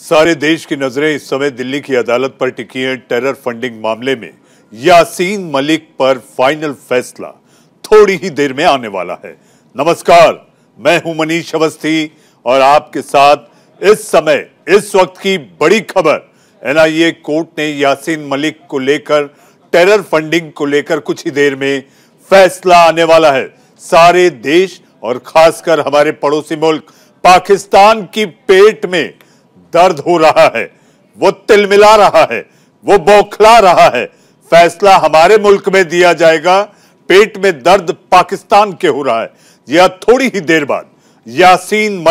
सारे देश की नजरें इस समय दिल्ली की अदालत पर टिकी हैं। टेरर फंडिंग मामले में यासीन मलिक पर फाइनल फैसला थोड़ी ही देर में आने वाला है। नमस्कार, मैं हूं मनीष अवस्थी और आपके साथ इस समय इस वक्त की बड़ी खबर। एनआईए कोर्ट ने यासीन मलिक को लेकर, टेरर फंडिंग को लेकर कुछ ही देर में फैसला आने वाला है। सारे देश और खासकर हमारे पड़ोसी मुल्क पाकिस्तान की पेट में दर्द हो रहा है, वो तिलमिला रहा है, वो बौखला रहा है। फैसला हमारे मुल्क में दिया जाएगा, पेट में दर्द पाकिस्तान के हो रहा है। यह थोड़ी ही देर बाद यासीन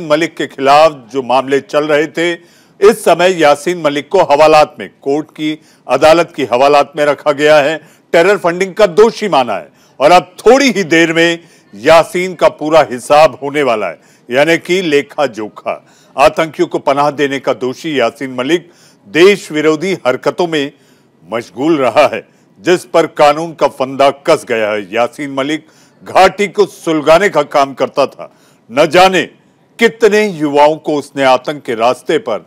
मलिक के खिलाफ जो मामले चल रहे थे, इस समय यासीन मलिक को हवालात में, कोर्ट की अदालत की हवालात में रखा गया है। टेरर फंडिंग का दोषी माना है और अब थोड़ी ही देर में यासीन का पूरा हिसाब होने वाला है, यानी कि लेखा जोखा। आतंकियों को पनाह देने का दोषी यासीन मलिक देश विरोधी हरकतों में मशगूल रहा है, जिस पर कानून का फंदा कस गया है। यासीन मलिक घाटी को सुलगाने का काम करता था। न जाने कितने युवाओं को उसने आतंक के रास्ते पर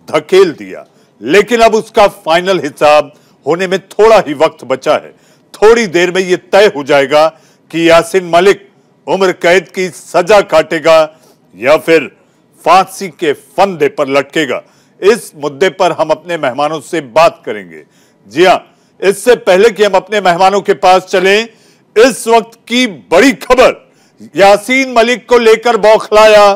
धकेल दिया, लेकिन अब उसका फाइनल हिसाब होने में थोड़ा ही वक्त बचा है। थोड़ी देर में यह तय हो जाएगा कि यासीन मलिक उम्र कैद की सजा काटेगा या फिर फांसी के फंदे पर लटकेगा। इस मुद्दे पर हम अपने मेहमानों से बात करेंगे। जी हां, इससे पहले कि हम अपने मेहमानों के पास चलें, इस वक्त की बड़ी खबर, यासीन मलिक को लेकर बौखलाया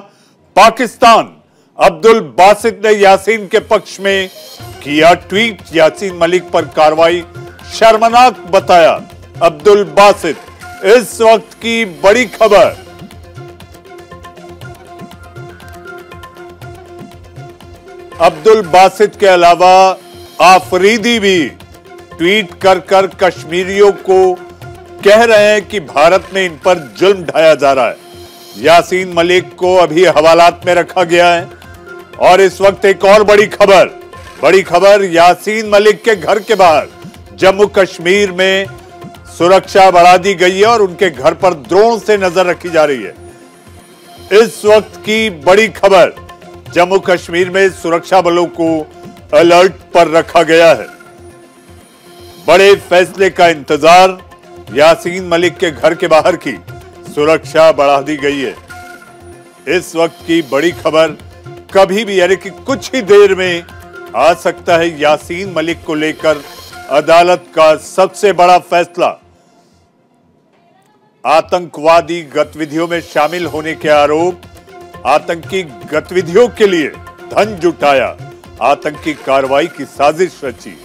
पाकिस्तान। अब्दुल बासित ने यासीन के पक्ष में किया ट्वीट। यासीन मलिक पर कार्रवाई शर्मनाक बताया अब्दुल बासित। इस वक्त की बड़ी खबर। अब्दुल बासित के अलावा आफरीदी भी ट्वीट कर कश्मीरियों को कह रहे हैं कि भारत में इन पर जुल्म ढाया जा रहा है। यासीन मलिक को अभी हवालात में रखा गया है और इस वक्त एक और बड़ी खबर, यासीन मलिक के घर के बाहर जम्मू कश्मीर में सुरक्षा बढ़ा दी गई है और उनके घर पर ड्रोन से नजर रखी जा रही है। इस वक्त की बड़ी खबर, जम्मू कश्मीर में सुरक्षा बलों को अलर्ट पर रखा गया है। बड़े फैसले का इंतजार। यासीन मलिक के घर के बाहर की सुरक्षा बढ़ा दी गई है। इस वक्त की बड़ी खबर, कभी भी यानी कि कुछ ही देर में आ सकता है यासीन मलिक को लेकर अदालत का सबसे बड़ा फैसला। आतंकवादी गतिविधियों में शामिल होने के आरोप, आतंकी गतिविधियों के लिए धन जुटाया, आतंकी कार्रवाई की साजिश रची,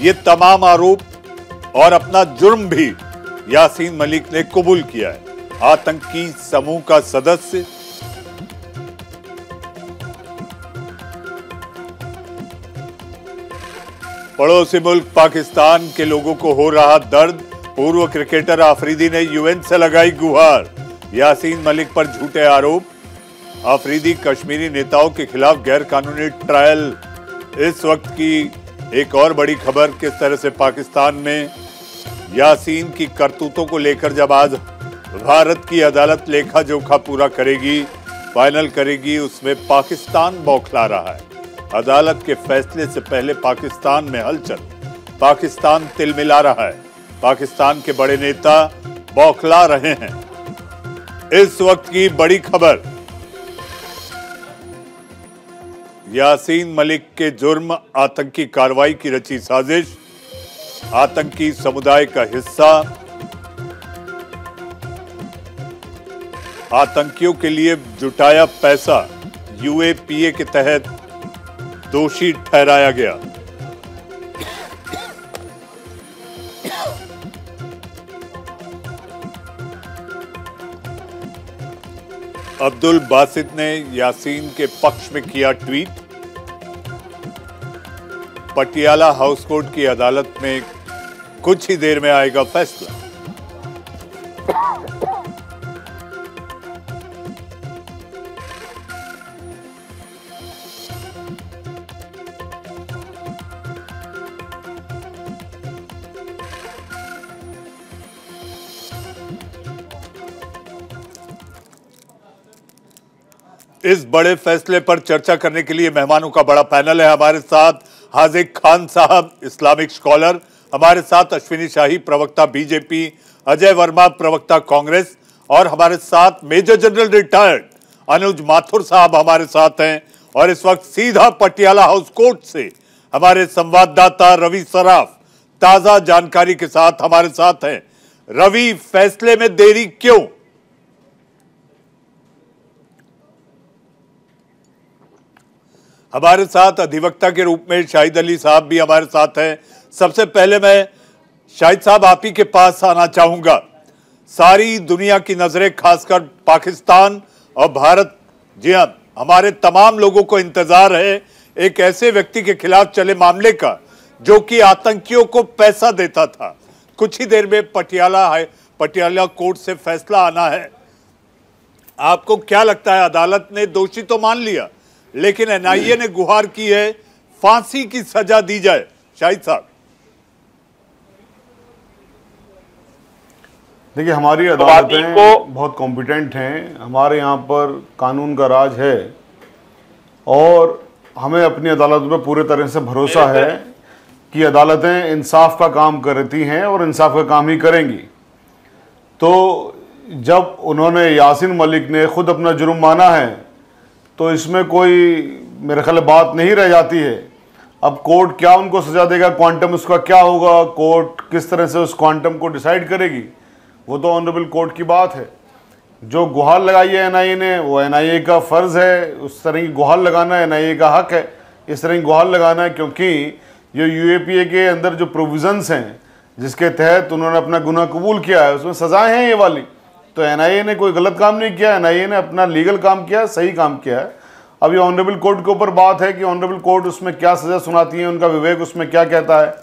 ये तमाम आरोप और अपना जुर्म भी यासीन मलिक ने कबूल किया है। आतंकी समूह का सदस्य, पड़ोसी मुल्क पाकिस्तान के लोगों को हो रहा दर्द। पूर्व क्रिकेटर आफरीदी ने यूएन से लगाई गुहार। यासीन मलिक पर झूठे आरोप। आफरीदी कश्मीरी नेताओं के खिलाफ गैर कानूनी ट्रायल। इस वक्त की एक और बड़ी खबर, किस तरह से पाकिस्तान में यासीन की करतूतों को लेकर जब आज भारत की अदालत लेखा जोखा पूरा करेगी, फाइनल करेगी, उसमें पाकिस्तान बौखला रहा है। अदालत के फैसले से पहले पाकिस्तान में हलचल, पाकिस्तान तिलमिला रहा है, पाकिस्तान के बड़े नेता बौखला रहे हैं। इस वक्त की बड़ी खबर, यासीन मलिक के जुर्म, आतंकी कार्रवाई की रची साजिश, आतंकी समुदाय का हिस्सा, आतंकियों के लिए जुटाया पैसा, यूएपीए के तहत दोषी ठहराया गया। अब्दुल बासित ने यासीन के पक्ष में किया ट्वीट। पटियाला हाउस कोर्ट की अदालत में कुछ ही देर में आएगा फैसला। इस बड़े फैसले पर चर्चा करने के लिए मेहमानों का बड़ा पैनल है। हमारे साथ हाजिक खान साहब, इस्लामिक स्कॉलर, हमारे साथ अश्विनी शाही, प्रवक्ता बीजेपी, अजय वर्मा, प्रवक्ता कांग्रेस, और हमारे साथ मेजर जनरल रिटायर्ड अनुज माथुर साहब हमारे साथ हैं। और इस वक्त सीधा पटियाला हाउस कोर्ट से हमारे संवाददाता रवि सराफ ताजा जानकारी के साथ हमारे साथ हैं। रवि, फैसले में देरी क्यों? हमारे साथ अधिवक्ता के रूप में शाहिद अली साहब भी हमारे साथ हैं। सबसे पहले मैं शाहिद साहब आप ही के पास आना चाहूंगा। सारी दुनिया की नजरें, खासकर पाकिस्तान और भारत, जी हां, हमारे तमाम लोगों को इंतजार है एक ऐसे व्यक्ति के खिलाफ चले मामले का जो कि आतंकियों को पैसा देता था। कुछ ही देर में पटियाला कोर्ट से फैसला आना है। आपको क्या लगता है? अदालत ने दोषी तो मान लिया, लेकिन एनआईए ने गुहार की है फांसी की सजा दी जाए। शाहिद साहब, देखिए, हमारी अदालतें बहुत कॉम्पिटेंट हैं। हमारे यहाँ पर कानून का राज है और हमें अपनी अदालतों पर पूरे तरह से भरोसा है कि अदालतें इंसाफ का काम करती हैं और इंसाफ का काम ही करेंगी। तो जब उन्होंने, यासीन मलिक ने खुद अपना जुर्म माना है, तो इसमें कोई मेरे ख्याल बात नहीं रह जाती है। अब कोर्ट क्या उनको सजा देगा, क्वांटम उसका क्या होगा, कोर्ट किस तरह से उस क्वांटम को डिसाइड करेगी, वो तो ऑनरेबल कोर्ट की बात है। जो गुहार लगाई है एनआईए ने, वो एनआईए का फ़र्ज़ है। उस तरह की गुहार लगाना एनआईए का हक है, इस तरह की गुहार लगाना है, क्योंकि ये यूएपीए के अंदर जो प्रोविज़न्स हैं जिसके तहत उन्होंने अपना गुनाह कबूल किया है, उसमें सज़ाएँ हैं ये वाली। तो एनआईए ने कोई गलत काम नहीं किया, एनआईए ने अपना लीगल काम किया, सही काम किया है। अब ये ऑनरेबल कोर्ट के ऊपर बात है कि ऑनरेबल कोर्ट उसमें क्या सज़ा सुनाती है, उनका विवेक उसमें क्या कहता है,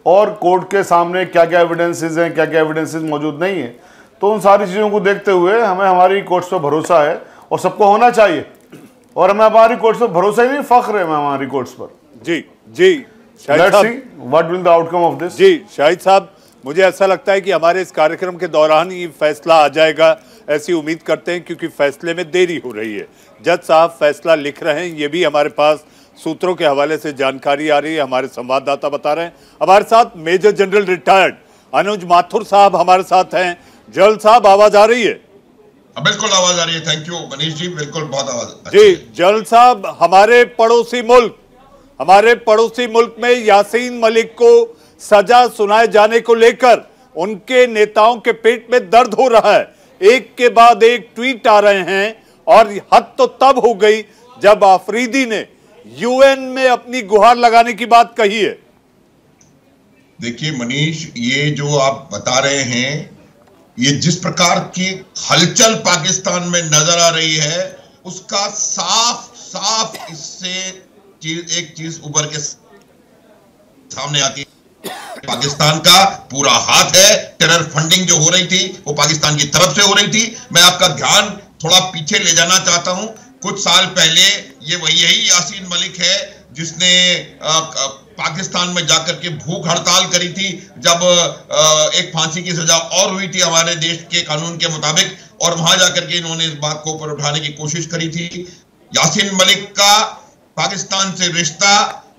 और कोर्ट के सामने क्या क्या एविडेंसेस हैं, क्या क्या एविडेंसेस मौजूद नहीं है। तो उन सारी चीज़ों को देखते हुए हमें हमारी कोर्ट्स पर भरोसा है और सबको होना चाहिए। और हमें हमारी कोर्ट्स पर भरोसा ही नहीं, फख्र है हमारी कोर्ट्स पर। जी जी, let's see what will the outcome of this. जी शाहिद साहब, मुझे ऐसा लगता है कि हमारे इस कार्यक्रम के दौरान ही फैसला आ जाएगा, ऐसी उम्मीद करते हैं, क्योंकि फैसले में देरी हो रही है। जज साहब फैसला लिख रहे हैं, ये भी हमारे पास सूत्रों के हवाले से जानकारी आ रही है, हमारे संवाददाता बता रहे हैं। हमारे साथ मेजर जनरल रिटायर्ड अनुज माथुर साहब हमारे साथ हैं। जल साहब, आवाज आ रही है? बिल्कुल आवाज आ रही है। थैंक यू मनीष जी, बिल्कुल बहुत आवाज। जी जल साहब, हमारे पड़ोसी मुल्क में यासीन मलिक को सजा सुनाए जाने को लेकर उनके नेताओं के पेट में दर्द हो रहा है। एक के बाद एक ट्वीट आ रहे हैं, और हद तो तब हो गई जब आफरीदी ने यूएन में अपनी गुहार लगाने की बात कही है। देखिए मनीष, ये जो आप बता रहे हैं, ये जिस प्रकार की हलचल पाकिस्तान में नजर आ रही है, उसका साफ इससे एक चीज उभर के सामने आती है। पाकिस्तान का पूरा हाथ है। टेरर फंडिंग जो हो रही थी वो पाकिस्तान की तरफ से हो रही थी। मैं आपका ध्यान थोड़ा पीछे ले जाना चाहता हूं। कुछ साल पहले यही यासीन मलिक है जिसने पाकिस्तान में जाकर के भूख हड़ताल करी थी, जब एक फांसी की सजा और हुई थी हमारे देश के कानून के मुताबिक, और वहां जाकर के इन्होंने इस बात को ऊपर उठाने की कोशिश करी थी। यासीन मलिक का पाकिस्तान से रिश्ता,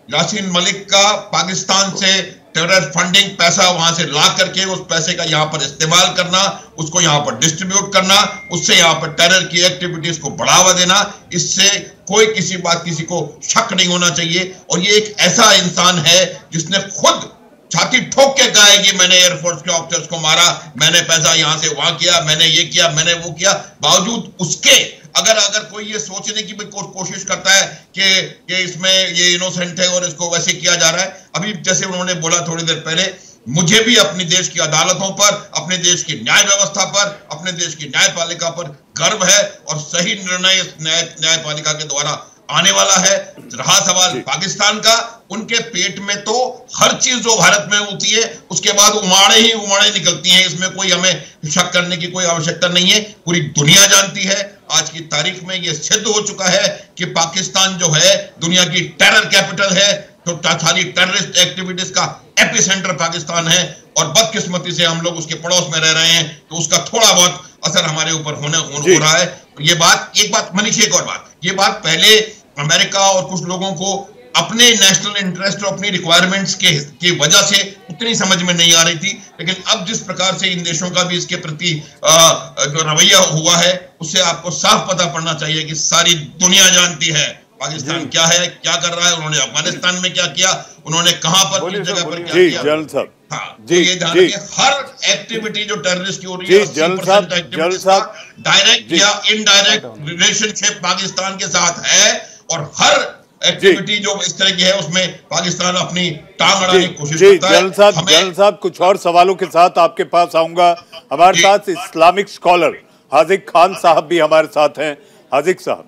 यासीन मलिक का पाकिस्तान से टेरर फंडिंग, पैसा वहां से ला करके उस पैसे का यहां पर इस्तेमाल करना, उसको यहां पर डिस्ट्रीब्यूट करना, उससे यहां पर टेरर की एक्टिविटीज को बढ़ावा देना, इससे कोई किसी को शक नहीं होना चाहिए। और ये एक ऐसा इंसान है जिसने खुद छाती ठोक के कहा है कि मैंने एयरफोर्स के ऑफिसर्स को मारा, मैंने पैसा यहां से वहां किया, मैंने ये किया, मैंने वो किया। बावजूद उसके अगर कोई ये सोचने की भी कोशिश करता है कि इसमें ये इनोसेंट है और इसको वैसे किया जा रहा है, अभी जैसे उन्होंने बोला थोड़ी देर पहले, मुझे भी अपनी देश की अदालतों पर, अपने देश की न्याय व्यवस्था पर, अपने देश की न्यायपालिका पर गर्व है, और सही निर्णय इस न्यायपालिका के द्वारा आने वाला है। रहा सवाल पाकिस्तान का, उनके पेट में तो हर चीज जो भारत में होती है उसके बाद उमाड़े ही उमाड़े निकलती हैं। इसमें कोई हमें शक करने की कोई आवश्यकता नहीं है। पूरी दुनिया जानती है, आज की तारीख में यह सिद्ध हो चुका है कि पाकिस्तान जो है दुनिया की टेरर कैपिटल है। तो सारी टेररिस्ट एक्टिविटीज का एपिसेंटर पाकिस्तान है, और बदकिस्मती से हम लोग उसके पड़ोस में रह रहे हैं, तो उसका थोड़ा बहुत असर हमारे ऊपर हो रहा है। ये बात, एक बात मनीष, एक और बात, ये बात पहले अमेरिका और कुछ लोगों को अपने नेशनल इंटरेस्ट और अपनी रिक्वायरमेंट्स के वजह से उतनी समझ में नहीं आ रही थी, लेकिन अब जिस प्रकार से इन देशों का भी इसके प्रति जो रवैया हुआ है, उससे आपको साफ पता पड़ना चाहिए कि सारी दुनिया जानती है पाकिस्तान क्या है, क्या कर रहा है, उन्होंने अफगानिस्तान में क्या किया, उन्होंने कहां पर किस जगह पर क्या किया। जनरल साहब, हाँ, तो ये ध्यान रखिए, हर एक्टिविटी जो टेररिस्ट की हो रही है, डायरेक्ट या इनडायरेक्ट रिलेशनशिप पाकिस्तान के साथ है, और हर एक्टिविटी जो इस तरह की है उसमें पाकिस्तान अपनी टांग अड़ाने की कोशिश करता है। जनरल साहब, कुछ और सवालों के साथ आपके पास आऊंगा। हमारे साथ इस्लामिक स्कॉलर हाजिक खान साहब भी हमारे साथ हैं। हाजिक साहब,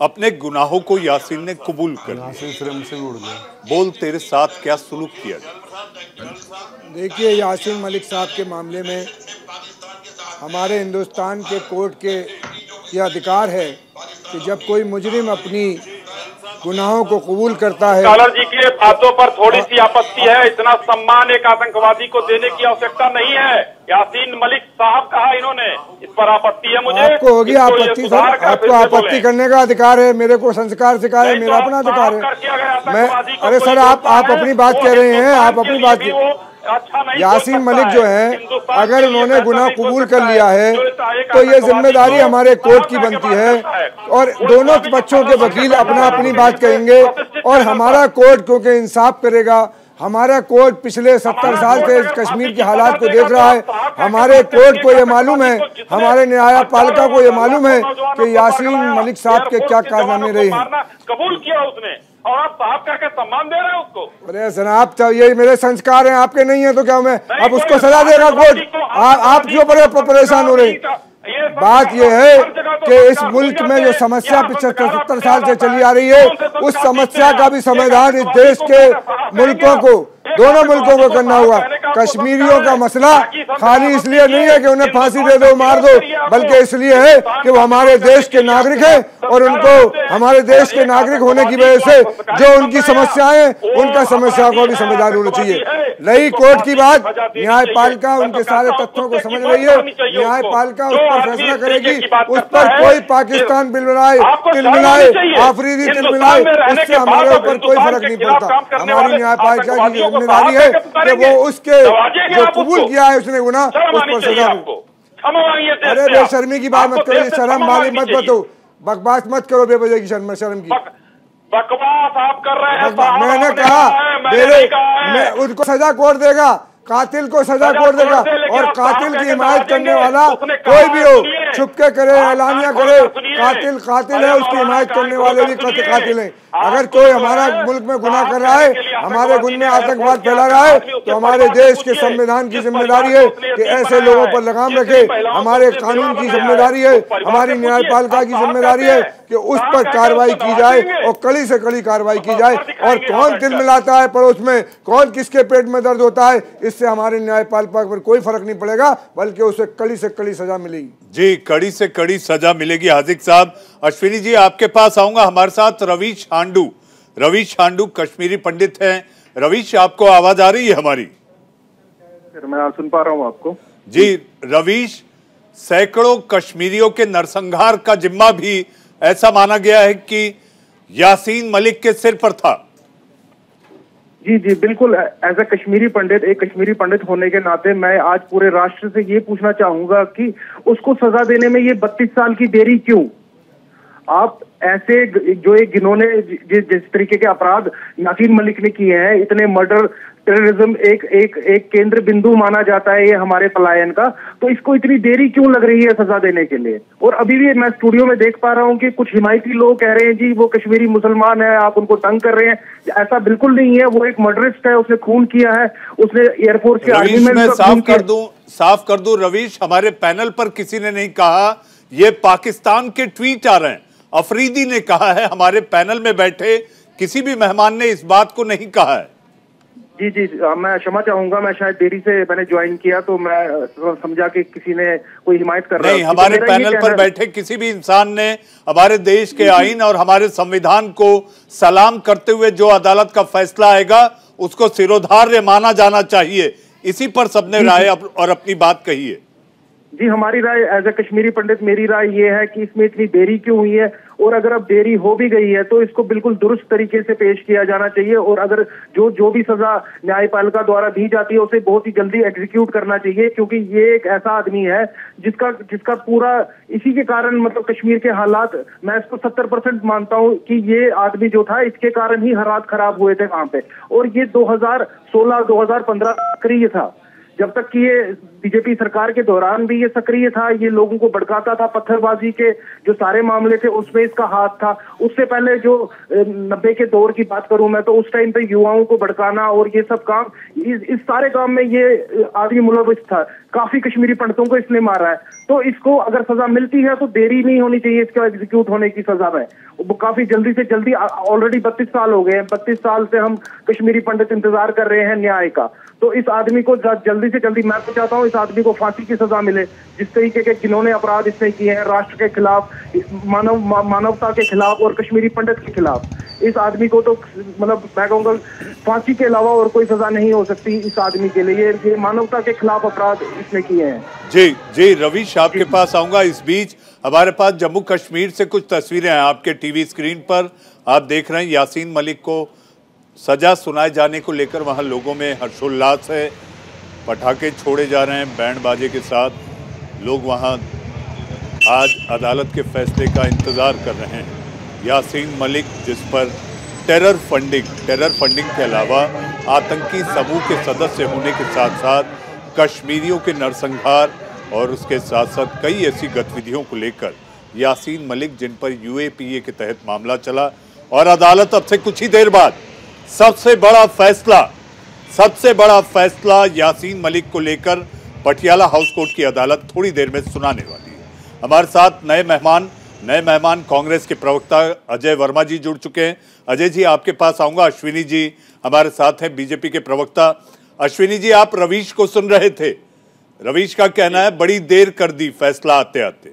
अपने गुनाहों को यासीन ने कबूल कर लिया, बोल तेरे साथ क्या सुलूक किया? देखिए, यासीन मलिक साहब के मामले में हमारे हिंदुस्तान के कोर्ट के ये अधिकार है कि जब कोई मुजरिम अपनी गुनाहों को कबूल करता है। स्कॉलर जी की बातों पर थोड़ी सी आपत्ति है। इतना सम्मान एक आतंकवादी को देने की आवश्यकता नहीं है। यासीन मलिक साहब कहा इन्होंने, इस पर आपत्ति है मुझे। आपको होगी आपत्ति सर, आपको आपत्ति करने का अधिकार है। मेरे को संस्कार सिखाया है, मेरा अपना अधिकार है। मैं अरे सर, आप अपनी बात कह रहे हैं, आप अपनी बात। यासीन मलिक जो है, अगर उन्होंने गुनाह कबूल कर लिया है तो ये जिम्मेदारी हमारे कोर्ट की बनती है, और दोनों बच्चों के वकील अपना अपनी बात कहेंगे, और हमारा कोर्ट क्योंकि इंसाफ करेगा। हमारा कोर्ट पिछले 70 साल से कश्मीर के हालात को देख रहा है। हमारे कोर्ट को ये मालूम है, हमारे न्यायपालिका को ये मालूम है कि यासीन मलिक साहब के क्या कारनामे रहे हैं। कबूल किया उसने, और आप साहब का सम्मान दे रहे हैं उसको। अरे जनाब, ये मेरे संस्कार हैं, आपके नहीं है तो क्या मैं अब उसको सजा देगा कोर्ट? आप क्यों बड़े परेशान हो रहे हैं? बात यह है कि इस मुल्क में जो समस्या 75-70 साल से चली आ रही है, उस समस्या का भी समाधान इस देश के मुल्कों को, दोनों मुल्कों को करना होगा। कश्मीरियों का मसला खाली इसलिए नहीं है कि उन्हें फांसी दे दो, मार दो, बल्कि इसलिए है कि वो हमारे देश के नागरिक हैं, और उनको हमारे देश के नागरिक होने की वजह से जो उनकी समस्याएं, उनका समस्या को भी समाधान होना चाहिए। रही कोर्ट की बात, न्यायपालिका उनके सारे तथ्यों को समझ रही है। न्यायपालिका उस पर फैसला करेगी। उस पर कोई पाकिस्तान तिलमिलाए, आफरीदी तिलमिलाए, उससे हमारे ऊपर कोई फर्क नहीं पड़ता। हमारी न्यायपालिका की जिम्मेदारी है कि वो उसके जो कबूल किया है उसने गुनाह, उस पर सजा हो। अरे बेशर्मी की बात मत करो, शर्म वाली मत बताओ, बकवास मत करो बेवजह की, शर्म की बकवास आप कर रहे हैं। मैंने कहा मैं उनको सजा कोर्ट देगा, कातिल को सजा कोर्ट देगा, और कातिल की हिमायत करने वाला कोई भी हो, छुपके करे, ऐलानिया करे, कातिल है, उसकी हिमायत करने वाले भी कातिल हैं। अगर कोई हमारा मुल्क में गुनाह कर रहा है, हमारे मुल्क में आतंकवाद फैला रहा है, तो हमारे देश के संविधान की जिम्मेदारी है कि ऐसे लोगों पर लगाम रखे। हमारे कानून की जिम्मेदारी है, हमारी न्यायपालिका की जिम्मेदारी है कि उस पर कार्रवाई की जाए, और कड़ी से कड़ी कार्रवाई की जाए। और कौन तिल मिलाता है पड़ोस में, कौन किसके पेट में दर्द होता है, इससे हमारे न्यायपालिका पर कोई फर्क नहीं पड़ेगा, बल्कि उसे कड़ी से कड़ी सजा मिलेगी। जी, कड़ी से कड़ी सजा मिलेगी। हाजिक साहब, अश्विनी जी आपके पास आऊंगा। हमारे साथ रवीश हांडू कश्मीरी पंडित हैं। रवीश, आपको आवाज आ रही है हमारी? मैं सुन पा रहा हूँ आपको। जी रवीश, सैकड़ों कश्मीरियों के नरसंहार का जिम्मा भी ऐसा माना गया है कि यासीन मलिक के सिर पर था। जी बिल्कुल। एज ए कश्मीरी पंडित, एक कश्मीरी पंडित होने के नाते मैं आज पूरे राष्ट्र से ये पूछना चाहूंगा कि उसको सजा देने में ये 32 साल की देरी क्यों? आप ऐसे जो एक जिन्होंने जिस तरीके के अपराध यासीन मलिक ने किए हैं, इतने मर्डर, टेररिज्म एक केंद्र बिंदु माना जाता है ये हमारे पलायन का, तो इसको इतनी देरी क्यों लग रही है सजा देने के लिए? और अभी भी मैं स्टूडियो में देख पा रहा हूं कि कुछ हिमायती लोग कह रहे हैं जी वो कश्मीरी मुसलमान है, आप उनको तंग कर रहे हैं। ऐसा बिल्कुल नहीं है, वो एक मर्डरिस्ट है, उसने खून किया है, उसने एयरफोर्स के आर्मी में साफ कर दूं रवीश, हमारे पैनल पर किसी ने नहीं कहा, ये पाकिस्तान के ट्वीट आ रहे हैं। अफरीदी ने कहा है, हमारे पैनल में बैठे किसी भी मेहमान ने इस बात को नहीं कहा है। जी मैं क्षमा चाहूंगा, मैं शायद देरी से मैंने ज्वाइन किया, तो मैं समझा कि किसी ने कोई हिमायत कर रहा है। नहीं, हमारे पैनल पर बैठे किसी भी इंसान ने हमारे देश के आईन और हमारे संविधान को सलाम करते हुए जो अदालत का फैसला आएगा उसको सिरोधार्य माना जाना चाहिए, इसी पर सबने राय और अपनी बात कही है। जी, हमारी राय एज ए कश्मीरी पंडित, मेरी राय ये है कि इसमें इतनी देरी क्यों हुई है, और अगर अब देरी हो भी गई है तो इसको बिल्कुल दुरुस्त तरीके से पेश किया जाना चाहिए, और अगर जो भी सजा न्यायपालिका द्वारा दी जाती है उसे बहुत ही जल्दी एग्जीक्यूट करना चाहिए, क्योंकि ये एक ऐसा आदमी है जिसका पूरा इसी के कारण, मतलब कश्मीर के हालात, मैं इसको 70% मानता हूँ कि ये आदमी जो था इसके कारण ही हालात खराब हुए थे वहां पे। और ये 2016-2015 सक्रिय था, जब तक कि ये बीजेपी सरकार के दौरान भी ये सक्रिय था, ये लोगों को भड़काता था, पत्थरबाजी के जो सारे मामले थे उसमें इसका हाथ था। उससे पहले जो 90 के दौर की बात करूं मैं, तो उस टाइम पे युवाओं को भड़काना और ये सब काम, इस सारे काम में ये आदमी मुलविस था। काफी कश्मीरी पंडितों को इसने मारा है, तो इसको अगर सजा मिलती है तो देरी नहीं होनी चाहिए इसका एग्जीक्यूट होने की सजा में। वो काफी जल्दी से जल्दी, ऑलरेडी 32 साल हो गए हैं, 32 साल से हम कश्मीरी पंडित इंतजार कर रहे हैं न्याय का। तो इस आदमी को जल्दी से जल्दी, मैं तो चाहता हूँ इस आदमी को फांसी की सजा मिले। जिस तरीके के जिन्होंने अपराध इसने किए हैं राष्ट्र के खिलाफ, मानवता के खिलाफ और कश्मीरी पंडित के खिलाफ, इस आदमी को तो मतलब मैं कहूँगा फांसी के अलावा और कोई सजा नहीं हो सकती इस आदमी के लिए। ये मानवता के खिलाफ अपराध इसने किए हैं। जी रवीश, आपके पास आऊंगा। इस बीच हमारे पास जम्मू कश्मीर से कुछ तस्वीरें हैं आपके टीवी स्क्रीन पर। आप देख रहे हैं यासीन मलिक को सजा सुनाए जाने को लेकर वहां लोगों में हर्षोल्लास है, पटाखे छोड़े जा रहे हैं बैंड बाजे के साथ। लोग वहां आज अदालत के फैसले का इंतजार कर रहे हैं। यासीन मलिक, जिस पर टेरर फंडिंग के अलावा आतंकी समूह के सदस्य होने के साथ साथ कश्मीरियों के नरसंहार और उसके साथ साथ कई ऐसी गतिविधियों को लेकर यासीन मलिक, जिन पर यूएपीए के तहत मामला चला, और अदालत अब से कुछ ही देर बाद सबसे बड़ा फैसला यासीन मलिक को लेकर पटियाला हाउस कोर्ट की अदालत थोड़ी देर में सुनाने वाली है। हमारे साथ नए मेहमान कांग्रेस के प्रवक्ता अजय वर्मा जी जुड़ चुके हैं। अजय जी, आपके पास आऊंगा। अश्विनी जी हमारे साथ हैं, बीजेपी के प्रवक्ता। अश्विनी जी, आप रवीश को सुन रहे थे। रवीश का कहना है बड़ी देर कर दी फैसला आते आते।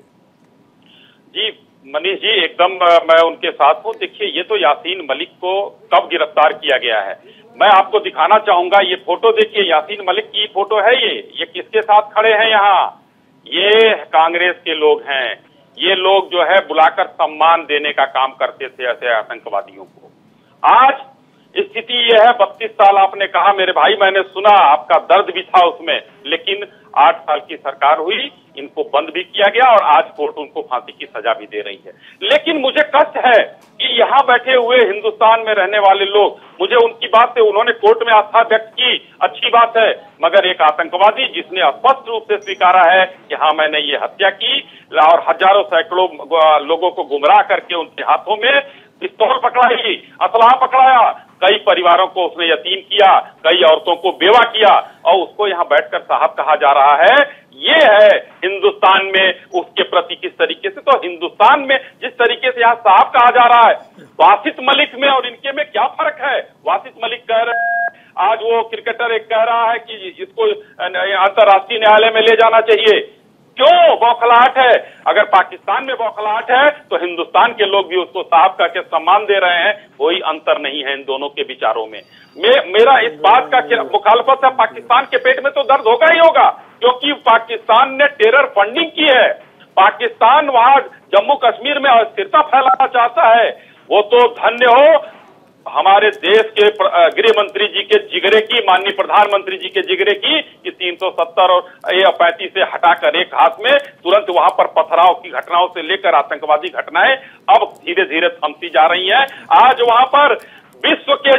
जी मनीष जी, एकदम मैं उनके साथ हूँ। देखिए, ये तो यासीन मलिक को कब गिरफ्तार किया गया है, मैं आपको दिखाना चाहूंगा। ये फोटो देखिए, यासीन मलिक की फोटो है। ये किसके साथ खड़े हैं यहाँ? ये कांग्रेस के लोग हैं। ये लोग जो है बुलाकर सम्मान देने का काम करते थे ऐसे आतंकवादियों को। आज स्थिति यह है, 32 साल आपने कहा मेरे भाई, मैंने सुना आपका दर्द भी था उसमें, लेकिन 8 साल की सरकार हुई, इनको बंद भी किया गया और आज कोर्ट उनको फांसी की सजा भी दे रही है। लेकिन मुझे कष्ट है कि यहाँ बैठे हुए हिंदुस्तान में रहने वाले लोग, मुझे उनकी बात से, उन्होंने कोर्ट में आस्था व्यक्त की, अच्छी बात है, मगर एक आतंकवादी जिसने स्पष्ट रूप से स्वीकारा है कि हाँ मैंने ये हत्या की और हजारों सैकड़ों लोगों को गुमराह करके उनके हाथों में पिस्तौल पकड़ाई, असलहा पकड़ाया, कई परिवारों को उसने यतीम किया, कई औरतों को बेवा किया, और उसको यहाँ बैठकर साहब कहा जा रहा है। ये है हिंदुस्तान में उसके प्रति किस तरीके से, तो हिंदुस्तान में जिस तरीके से यहाँ साहब कहा जा रहा है, वासित मलिक में और इनके में क्या फर्क है? वासित मलिक कह रहे हैं, आज वो क्रिकेटर एक कह रहा है कि इसको अंतर्राष्ट्रीय न्यायालय में ले जाना चाहिए। क्यों बौखलाहट है? अगर पाकिस्तान में बौखलाहट है तो हिंदुस्तान के लोग भी उसको साहब का के सम्मान दे रहे हैं। कोई अंतर नहीं है इन दोनों के विचारों में। मेरा इस बात का मुखालफत है, पाकिस्तान के पेट में तो दर्द होगा ही होगा, क्योंकि पाकिस्तान ने टेरर फंडिंग की है। पाकिस्तान वहां जम्मू कश्मीर में अस्थिरता फैलाना चाहता है। वो तो धन्य हो हमारे देश के गृह मंत्री जी के जिगरे की, माननीय प्रधानमंत्री जी के जिगरे की, कि 370 और 35 से हटाकर एक हाथ में तुरंत वहां पर पथराव की घटनाओं से लेकर आतंकवादी घटनाएं अब धीरे धीरे थमती जा रही हैं। आज वहां पर विश्व के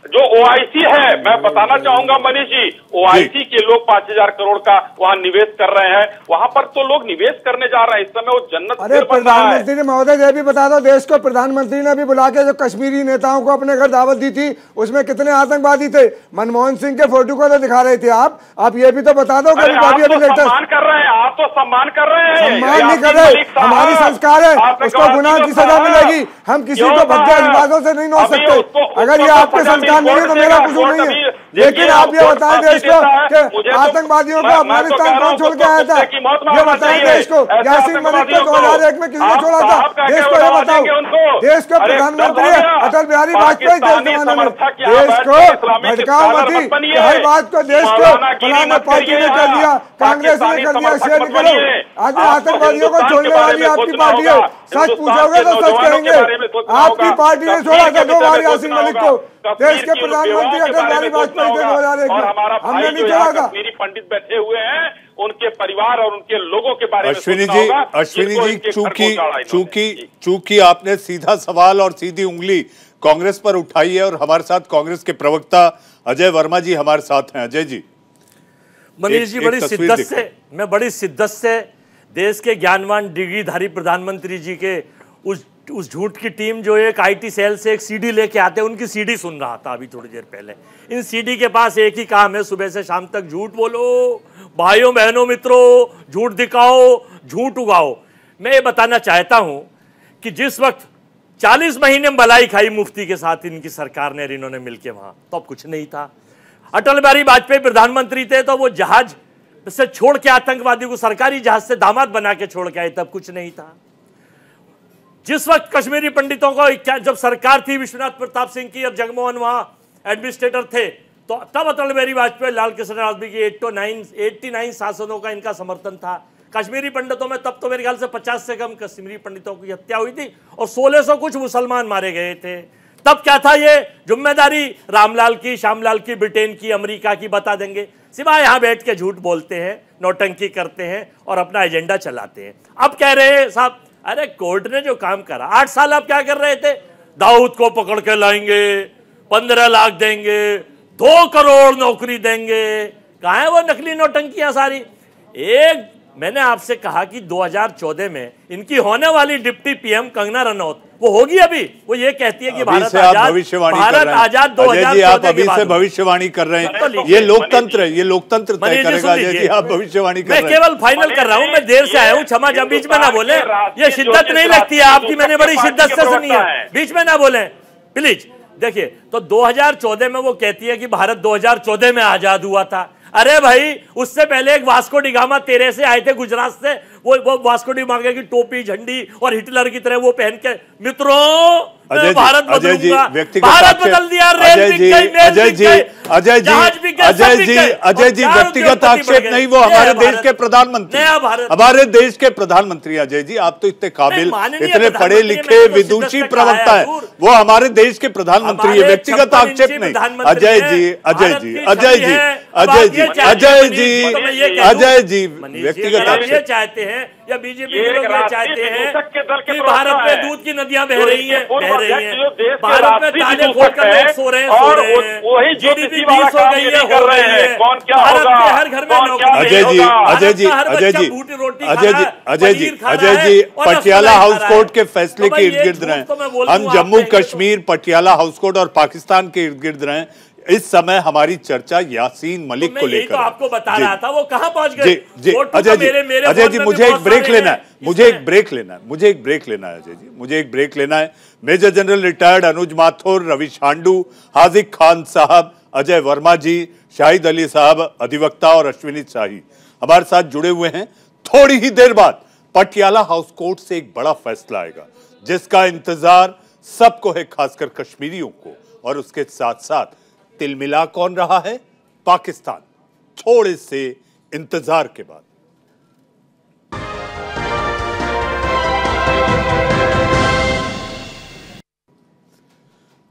जो ओआईसी है, मैं बताना चाहूंगा मनीष जी, ओआईसी के लोग 5000 करोड़ का वहां निवेश कर रहे हैं। वहां पर तो लोग निवेश करने जा रहे हैं। इस समय वो जन्नत। अरे प्रधानमंत्री ने, महोदय ये भी बता दो, देश को प्रधानमंत्री ने भी बुला के जो कश्मीरी नेताओं को अपने घर दावत दी थी, उसमें कितने आतंकवादी थे? मनमोहन सिंह के फोटो को तो दिखा रहे थे आप ये भी तो बता दो। सम्मान कर रहे हैं, आप तो सम्मान कर रहे हैं। सम्मान नहीं कर रहे, हमारी संस्कार है, उसको गुनाह की सजा मिलेगी। हम किसी को भद्दे अंदाजों से नहीं नोच सकते। अगर ये आपके संस्कार नहीं है तो मेरा कुछ नहीं है। लेकिन आप ये बताएं देश को कि आतंकवादियों को अफगानिस्तान कौन छोड़ के आया था? ये बताएं देश को। यासीन मलिक को 2001 में किसने छोड़ा था? देश को ये बताओ। देश के प्रधानमंत्री अटल बिहारी वाजपेयी थे उस जमाने में। देश को भटकाओ मत ही, हर बात को देश को फलाना पार्टी ने कर दिया, कांग्रेस ने कर दिया, शेयर नहीं करो। आज आतंकवादियों को छोड़ने वाली आपकी पार्टी है। सच पूछोगे तो सच कहेंगे। आपकी पार्टी ने छोड़ा था 2 बार यासीन मलिक को। देश के प्रधानमंत्री अटल बिहारी वाजपेयी थे 2001 में, हमने नहीं छोड़ा था। कश्मीरी पंडित बैठे हुए हैं, उनके परिवार और उनके लोगों के बारे में अश्विनी जी, चूंकि आपने सीधा सवाल और सीधी उंगली कांग्रेस पर उठाई है और हमारे साथ कांग्रेस के प्रवक्ता अजय वर्मा जी हमारे साथ हैं। अजय जी, मनीष जी, बड़ी शिद्दत से देश के ज्ञानवान डिग्रीधारी प्रधानमंत्री जी के उस झूठ की टीम जो एक आईटी सेल से एक सीडी लेके आते हैं, उनकी सीडी सुन रहा था अभी थोड़ी देर पहले। इन सीडी के पास एक ही काम है, सुबह से शाम तक झूठ बोलो, भाइयों बहनों मित्रों, झूठ दिखाओ, झूठ उगाओ। मैं ये बताना चाहता हूं कि जिस वक्त 40 महीने मलाई खाई मुफ्ती के साथ इनकी सरकार ने, इन्होंने मिलकर वहां, तो अब कुछ नहीं था। अटल बिहारी वाजपेयी प्रधानमंत्री थे तो वो जहाज से छोड़ के आतंकवादी को सरकारी जहाज से दामाद बना के छोड़ के आए, तब कुछ नहीं था। जिस वक्त कश्मीरी पंडितों को जब सरकार थी विश्वनाथ प्रताप सिंह की और जगमोहन वहां एडमिनिस्ट्रेटर थे, तो तब अटल बिहारी वाजपेयी, लाल कृष्ण आडवाणी की 89 शासनों का इनका समर्थन था। कश्मीरी पंडितों में तब तो मेरे ख्याल से 50 से कम कश्मीरी पंडितों की हत्या हुई थी और 1600 कुछ मुसलमान मारे गए थे। तब क्या था, ये जिम्मेदारी रामलाल की, श्यामलाल की, ब्रिटेन की, अमेरिका की, बता देंगे। सिवाय यहां बैठ के झूठ बोलते हैं, नौटंकी करते हैं और अपना एजेंडा चलाते हैं। अब कह रहे हैं साहब, अरे कोर्ट ने जो काम करा 8 साल, आप क्या कर रहे थे? दाऊद को पकड़ के लाएंगे, 15 लाख देंगे, 2 करोड़ नौकरी देंगे। कहां है वो नकली नौटंकियां सारी? एक मैंने आपसे कहा कि 2014 में इनकी होने वाली डिप्टी पीएम कंगना रनौत, वो होगी अभी, वो ये कहती है कि भारत आजाद 2014 आप अभी से भविष्यवाणी कर रहे हैं। ये लोकतंत्र है, ये लोकतंत्र तय करेगा। जी, आप भविष्यवाणी कर रहे हैं। मैं केवल फाइनल कर रहा हूं, मैं देर से आया हूं, क्षमा, जब बीच में ना बोले। ये शिद्दत नहीं लगती है आपकी, मैंने बड़ी शिद्दत से सुनी है, बीच में ना बोले प्लीज। देखिए, तो 2014 में वो कहती है कि भारत 2014 में आजाद हुआ था। अरे भाई, उससे पहले एक वास्को डी गामा 13 से आए थे गुजरात से, वो वास्को डी गामा की टोपी, झंडी और हिटलर की तरह वो पहन के, मित्रों भारत बदलूंगा, भारत बदल दिया, रेल बिक गई, अजय जी व्यक्तिगत आक्षेप नहीं, वो हमारे देश के प्रधानमंत्री, हमारे देश के प्रधानमंत्री। अजय जी, आप तो इतने काबिल, इतने पढ़े लिखे विदुषी प्रवक्ता है, वो हमारे देश के प्रधानमंत्री है, व्यक्तिगत आक्षेप नहीं। अजय जी, अजय जी, अजय जी, अजय जी, अजय जी, अजय जी, व्यक्तिगत आक्षेप चाहते हैं या बीजेपी के लोग ये चाहते हैं कि भारत में दूध की नदियां बह रही हैं, भारत में ताले खोलकर लोग सो रहे हैं, जीडीपी 20 हो गई है, हो रही है, भारत के हर घर में नौकरी। अजय जी, अजय जी, अजय जी, अजय जी, अजय जी, अजय जी, पटियाला हाउस कोर्ट के फैसले के इर्द गिर्द रहे हम, जम्मू कश्मीर, पटियाला हाउस कोर्ट और पाकिस्तान के इर्द गिर्द रहे। इस समय हमारी चर्चा यासीन मलिक को लेकर, तो आपको बता रहा था वो कहां पहुंच गए। अजय जी, मुझे एक ब्रेक लेना है, मुझे एक ब्रेक लेना है, मुझे एक ब्रेक लेना है। अजय जी, मुझे एक ब्रेक लेना है। मेजर जनरल रिटायर्ड अनुज माथुर, रवि शांडू, हाजिक खान साहब, अजय वर्मा जी, शाहिद अली साहब अधिवक्ता और अश्विनी शाही हमारे साथ जुड़े हुए हैं। थोड़ी ही देर बाद पटियाला हाउस कोर्ट से एक बड़ा फैसला आएगा जिसका इंतजार सबको है, खासकर कश्मीरियों को, और उसके साथ साथ तिलमिला कौन रहा है? पाकिस्तान। थोड़े से इंतजार के बाद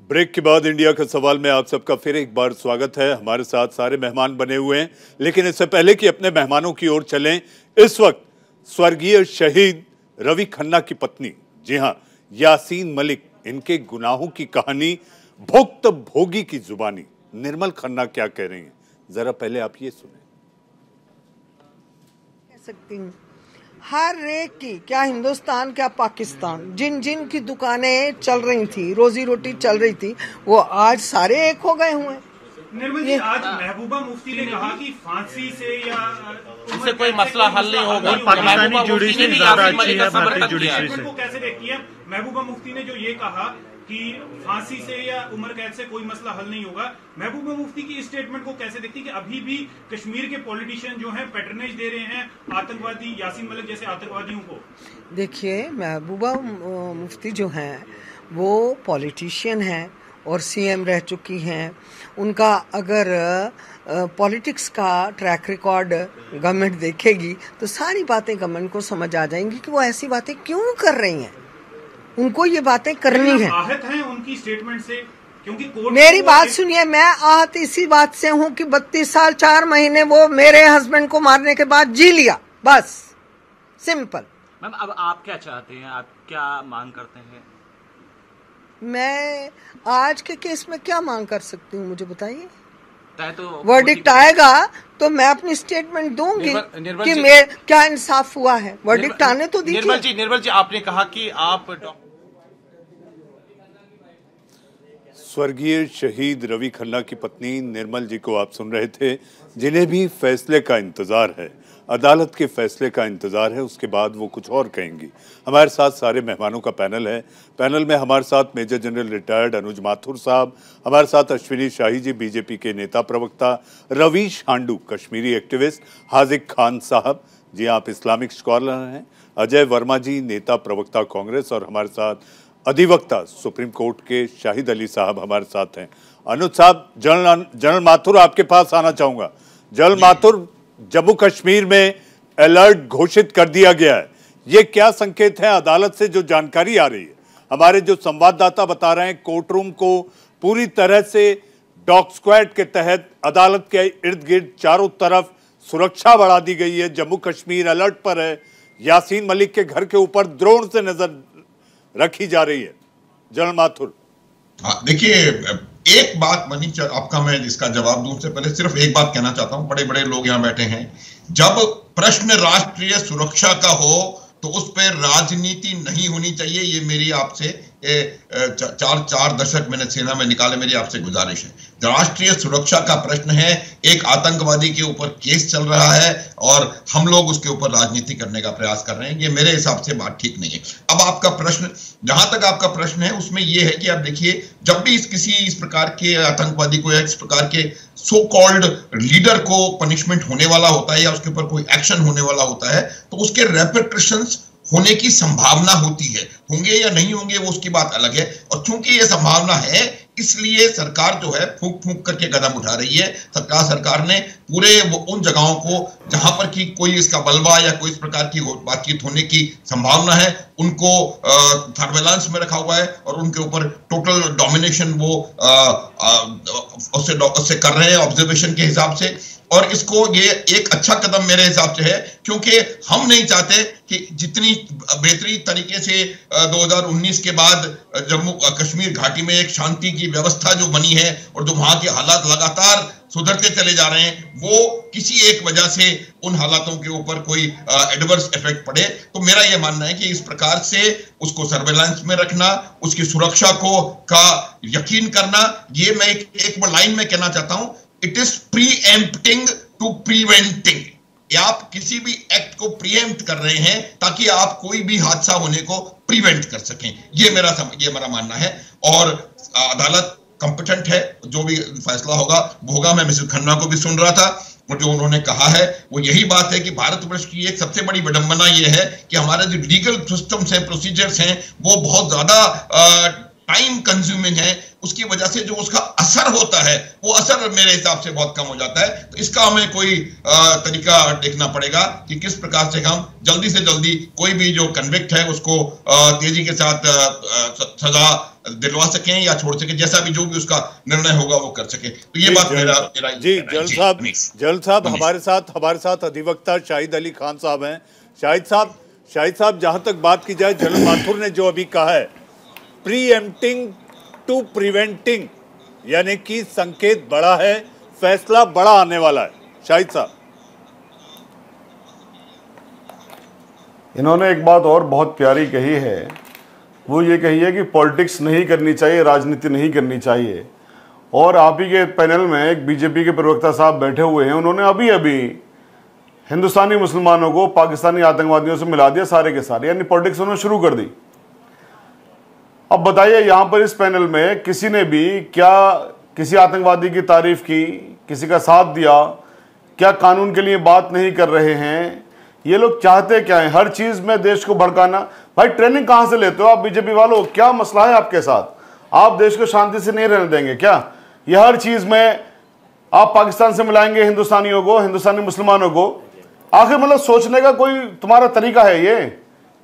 ब्रेक के बाद इंडिया का सवाल में आप सबका फिर एक बार स्वागत है। हमारे साथ सारे मेहमान बने हुए हैं, लेकिन इससे पहले कि अपने मेहमानों की ओर चलें, इस वक्त स्वर्गीय शहीद रवि खन्ना की पत्नी, जी हां, यासीन मलिक, इनके गुनाहों की कहानी भुक्त भोगी की जुबानी निर्मल खन्ना क्या कह रही हैं, जरा पहले आप ये सुने। कह सकती हूँ हर एक की, क्या हिंदुस्तान क्या पाकिस्तान, जिन जिन की दुकानें चल रही थी, रोजी रोटी चल रही थी, वो आज सारे एक हो गए हुए। निर्मल जी, आज महबूबा मुफ्ती ने कहा कि फांसी से या उससे कोई मसला हल नहीं होगा। पाकिस्तानी जुडिशरी ज्यादा अच्छी है भारतीय जुडिशरी से। कैसे देखती है महबूबा मुफ्ती ने जो ये कहा कि फांसी से या उम्र कैद से कोई मसला हल नहीं होगा। महबूबा मुफ्ती की इस स्टेटमेंट को कैसे देखती कि अभी भी कश्मीर के पॉलिटिशियन जो हैं पैटर्नेज दे रहे हैं आतंकवादी यासीन मलिक जैसे आतंकवादियों को? देखिए, महबूबा मुफ्ती जो हैं वो पॉलिटिशियन हैं और सीएम रह चुकी हैं। उनका अगर पॉलिटिक्स का ट्रैक रिकॉर्ड गवर्नमेंट देखेगी तो सारी बातें गवर्नमेंट को समझ आ जाएंगी कि वो ऐसी बातें क्यों कर रही हैं। उनको ये बातें करनी है। आहत हैं उनकी स्टेटमेंट से, क्योंकि मेरी बात सुनिए, मैं आहत इसी बात से हूँ कि 32 साल 4 महीने वो मेरे हस्बैंड को मारने के बाद जी लिया, बस सिंपल। मैम, अब आप क्या चाहते हैं, आप क्या मांग करते हैं? मैं आज के केस में क्या मांग कर सकती हूँ, मुझे बताइए। तो वर्डिक्ट आएगा तो मैं अपनी स्टेटमेंट दूंगी कि मेरे क्या इंसाफ हुआ है। वर्डिक्ट आने तो दीजिए। निर्मल जी, आपने कहा कि आप स्वर्गीय शहीद रवि खन्ना की पत्नी निर्मल जी को आप सुन रहे थे, जिन्हें भी फैसले का इंतजार है, अदालत के फैसले का इंतजार है, उसके बाद वो कुछ और कहेंगी। हमारे साथ सारे मेहमानों का पैनल है। पैनल में हमारे साथ मेजर जनरल रिटायर्ड अनुज माथुर साहब, हमारे साथ अश्विनी शाही जी बीजेपी के नेता प्रवक्ता, रवीश हांडू कश्मीरी एक्टिविस्ट, हाजिक खान साहब जी आप इस्लामिक स्कॉलर हैं, अजय वर्मा जी नेता प्रवक्ता कांग्रेस, और हमारे साथ अधिवक्ता सुप्रीम कोर्ट के शाहिद अली साहब हमारे साथ हैं। अनुज साहब, जनरल माथुर आपके पास आना चाहूंगा। जनरल माथुर, जम्मू कश्मीर में अलर्ट घोषित कर दिया गया है, ये क्या संकेत है? अदालत से जो जानकारी आ रही है, हमारे जो संवाददाता बता रहे हैं, कोर्ट रूम को पूरी तरह से डॉग स्क्वाड के तहत अदालत के इर्द गिर्द चारों तरफ सुरक्षा बढ़ा दी गई है। जम्मू कश्मीर अलर्ट पर है। यासीन मलिक के घर के ऊपर ड्रोन से नजर रखी जा रही है। जनरल माथुर, देखिए, एक बात मनीष आपका मैं इसका जवाब दूं उससे पहले सिर्फ एक बात कहना चाहता हूं। बड़े बड़े लोग यहां बैठे हैं। जब प्रश्न राष्ट्रीय सुरक्षा का हो तो उस पर राजनीति नहीं होनी चाहिए। ये मेरी आपसे 4 दशक मैंने सेना में निकाले, मेरी आपसे गुजारिश है। राष्ट्रीय सुरक्षा का प्रश्न है, एक आतंकवादी के ऊपर केस चल रहा है और हम लोग उसके ऊपर राजनीति करने का प्रयास कर रहे हैं। ये मेरे हिसाब से बात ठीक नहीं है। अब आपका प्रश्न, जहां तक आपका प्रश्न है उसमें यह है कि आप देखिए, जब भी इस प्रकार के आतंकवादी को या इस प्रकार के सो कॉल्ड लीडर को पनिशमेंट होने वाला होता है या उसके ऊपर कोई एक्शन होने वाला होता है तो उसके रेपरकशंस होने की संभावना होती है। होंगे या नहीं होंगे वो उसकी बात अलग है। और चूंकि ये संभावना है इसलिए सरकार जो है फूंक फूंक करके कदम उठा रही है। सरकार ने पूरे उन जगहों को जहां पर कि कोई इसका बलवा या कोई इस प्रकार की बातचीत होने की संभावना है उनको सर्वेलांस में रखा हुआ है और उनके ऊपर टोटल डोमिनेशन वो उससे कर रहे हैं ऑब्जर्वेशन के हिसाब से। और इसको ये एक अच्छा कदम मेरे हिसाब से है, क्योंकि हम नहीं चाहते कि जितनी बेहतरीन तरीके से 2019 के बाद जम्मू कश्मीर घाटी में एक शांति की व्यवस्था जो बनी है और जो वहां के हालात लगातार सुधरते चले जा रहे हैं, वो किसी एक वजह से उन हालातों के ऊपर कोई एडवर्स इफेक्ट पड़े। तो मेरा यह मानना है कि इस प्रकार से उसको सर्वेलांस में रखना, उसकी सुरक्षा का यकीन करना, ये मैं एक लाइन में कहना चाहता हूं, इट इज प्रीएम्प्टिंग टू प्रिवेंटिंग। आप किसी भी एक्ट को प्रीएम्प्ट कर रहे हैं ताकि आप कोई भी हादसा होने को प्रिवेंट कर सकें। ये मेरा मानना है। और अदालत कॉम्पिटेंट है, जो भी फैसला होगा। मैं मिसेस खन्ना को भी सुन रहा था और जो उन्होंने कहा है वो यही बात है कि भारतवर्ष की एक सबसे बड़ी विडंबना ये है कि हमारे जो लीगल सिस्टम्स हैं, प्रोसीजर्स हैं, वो बहुत ज्यादा टाइम कंज्यूमिंग है। उसकी वजह से जो उसका असर होता है वो असर मेरे हिसाब से बहुत कम हो जाता है। तो इसका हमें कोई तरीका देखना पड़ेगा कि किस प्रकार से हम जल्दी से जल्दी कोई भी जो कन्विक्ट है उसको तेजी के साथ सजा दिलवा सकें या छोड़ सकें, जैसा भी जो भी उसका निर्णय होगा वो कर सके। तो ये बात मेरा जी। जल साहब हमारे साथ अधिवक्ता शाहिद अली खान साहब हैं। शाहिद साहब, जहां तक बात की जाए, जनरल माथुर ने जो अभी कहा है प्रीएम्प्टिंग टू प्रिवेंटिंग, यानी कि संकेत बड़ा है, फैसला बड़ा आने वाला है। शाहिद साहब, इन्होंने एक बात और बहुत प्यारी कही है, वो ये कही है कि पॉलिटिक्स नहीं करनी चाहिए, राजनीति नहीं करनी चाहिए। और आप ही के पैनल में एक बीजेपी के प्रवक्ता साहब बैठे हुए हैं, उन्होंने अभी अभी हिंदुस्तानी मुसलमानों को पाकिस्तानी आतंकवादियों से मिला दिया सारे के सारे, यानी पॉलिटिक्स उन्होंने शुरू कर दी। अब बताइए यहाँ पर इस पैनल में किसी ने भी क्या किसी आतंकवादी की तारीफ की, किसी का साथ दिया, क्या कानून के लिए बात नहीं कर रहे हैं? ये लोग चाहते क्या है? हर चीज में देश को भड़काना। भाई ट्रेनिंग कहां से लेते हो आप बीजेपी वालों? क्या मसला है आपके साथ? आप देश को शांति से नहीं रहने देंगे क्या? ये हर चीज में आप पाकिस्तान से मिलाएंगे हिंदुस्तानियों को, हिंदुस्तानी मुसलमानों को। आखिर मतलब सोचने का कोई तुम्हारा तरीका है? ये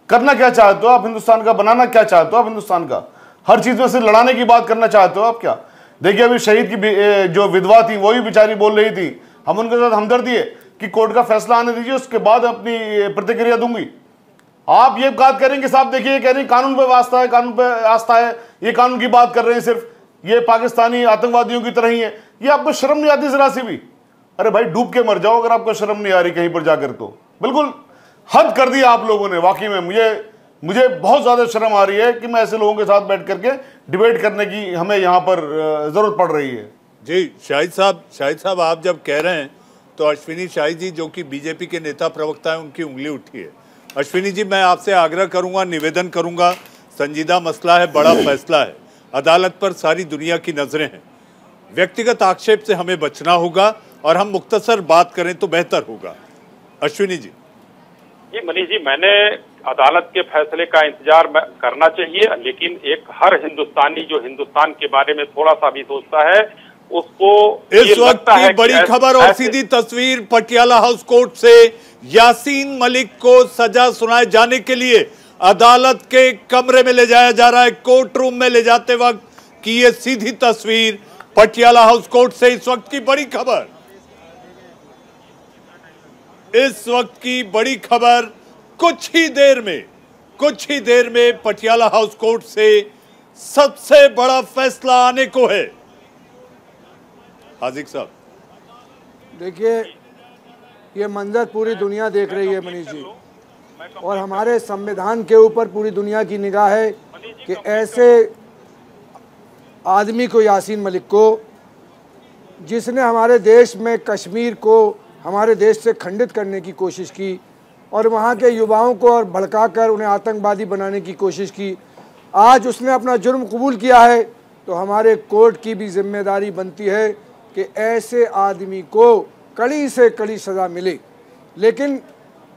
करना क्या चाहते हो आप हिंदुस्तान का? बनाना क्या चाहते हो आप हिंदुस्तान का? हर चीज में से लड़ाने की बात करना चाहते हो आप क्या? देखिए अभी शहीद की जो विधवा थी वही बेचारी बोल रही थी, हम उनके साथ हमदर्दी है कि कोर्ट का फैसला आने दीजिए, उसके बाद अपनी प्रतिक्रिया दूंगी। आप ये बात करेंगे साहब, देखिए कह रही कानून पे आस्था है, कानून पे आस्था है, ये कानून की बात कर रहे हैं सिर्फ, ये पाकिस्तानी आतंकवादियों की तरह ही है। ये आपको शर्म नहीं आती जरा सी भी? अरे भाई डूब के मर जाओ अगर आपको शर्म नहीं आ रही कहीं पर जाकर। तो बिल्कुल हद कर दिया आप लोगों ने वाकई में। मुझे बहुत ज्यादा शर्म आ रही है कि मैं ऐसे लोगों के साथ बैठ करके डिबेट करने की हमें यहाँ पर जरूरत पड़ रही है। जी शाहिद साहब आप जब कह रहे हैं तो अश्विनी शाही जी जो कि बीजेपी के नेता प्रवक्ता हैं उनकी उंगली उठी है। अश्विनी जी मैं आपसे आग्रह करूंगा, निवेदन करूंगा, संजीदा मसला है, बड़ा फैसला है, अदालत पर सारी दुनिया की नजरें हैं, व्यक्तिगत आक्षेप से हमें बचना होगा और हम मुख्तसर बात करें तो बेहतर होगा। अश्विनी जी। जी मनीष जी, मैंने अदालत के फैसले का इंतजार करना चाहिए, लेकिन एक हर हिंदुस्तानी जो हिंदुस्तान के बारे में थोड़ा सा भी सोचता है उसको इस वक्त की बड़ी खबर और सीधी तस्वीर पटियाला हाउस कोर्ट से यासीन मलिक को सजा सुनाए जाने के लिए अदालत के कमरे में ले जाया जा रहा है, कोर्ट रूम में ले जाते वक्त की ये सीधी तस्वीर पटियाला हाउस कोर्ट से। इस वक्त की बड़ी खबर, इस वक्त की बड़ी खबर, कुछ ही देर में पटियाला हाउस कोर्ट से सबसे बड़ा फैसला आने को है। हाजिक साहब देखिए ये मंजर पूरी दुनिया देख रही है मनीष जी, और हमारे संविधान के ऊपर पूरी दुनिया की निगाह है कि ऐसे आदमी को, यासीन मलिक को, जिसने हमारे देश में कश्मीर को हमारे देश से खंडित करने की कोशिश की और वहाँ के युवाओं को और भड़काकर उन्हें आतंकवादी बनाने की कोशिश की, आज उसने अपना जुर्म कबूल किया है, तो हमारे कोर्ट की भी जिम्मेदारी बनती है कि ऐसे आदमी को कड़ी से कड़ी सज़ा मिले। लेकिन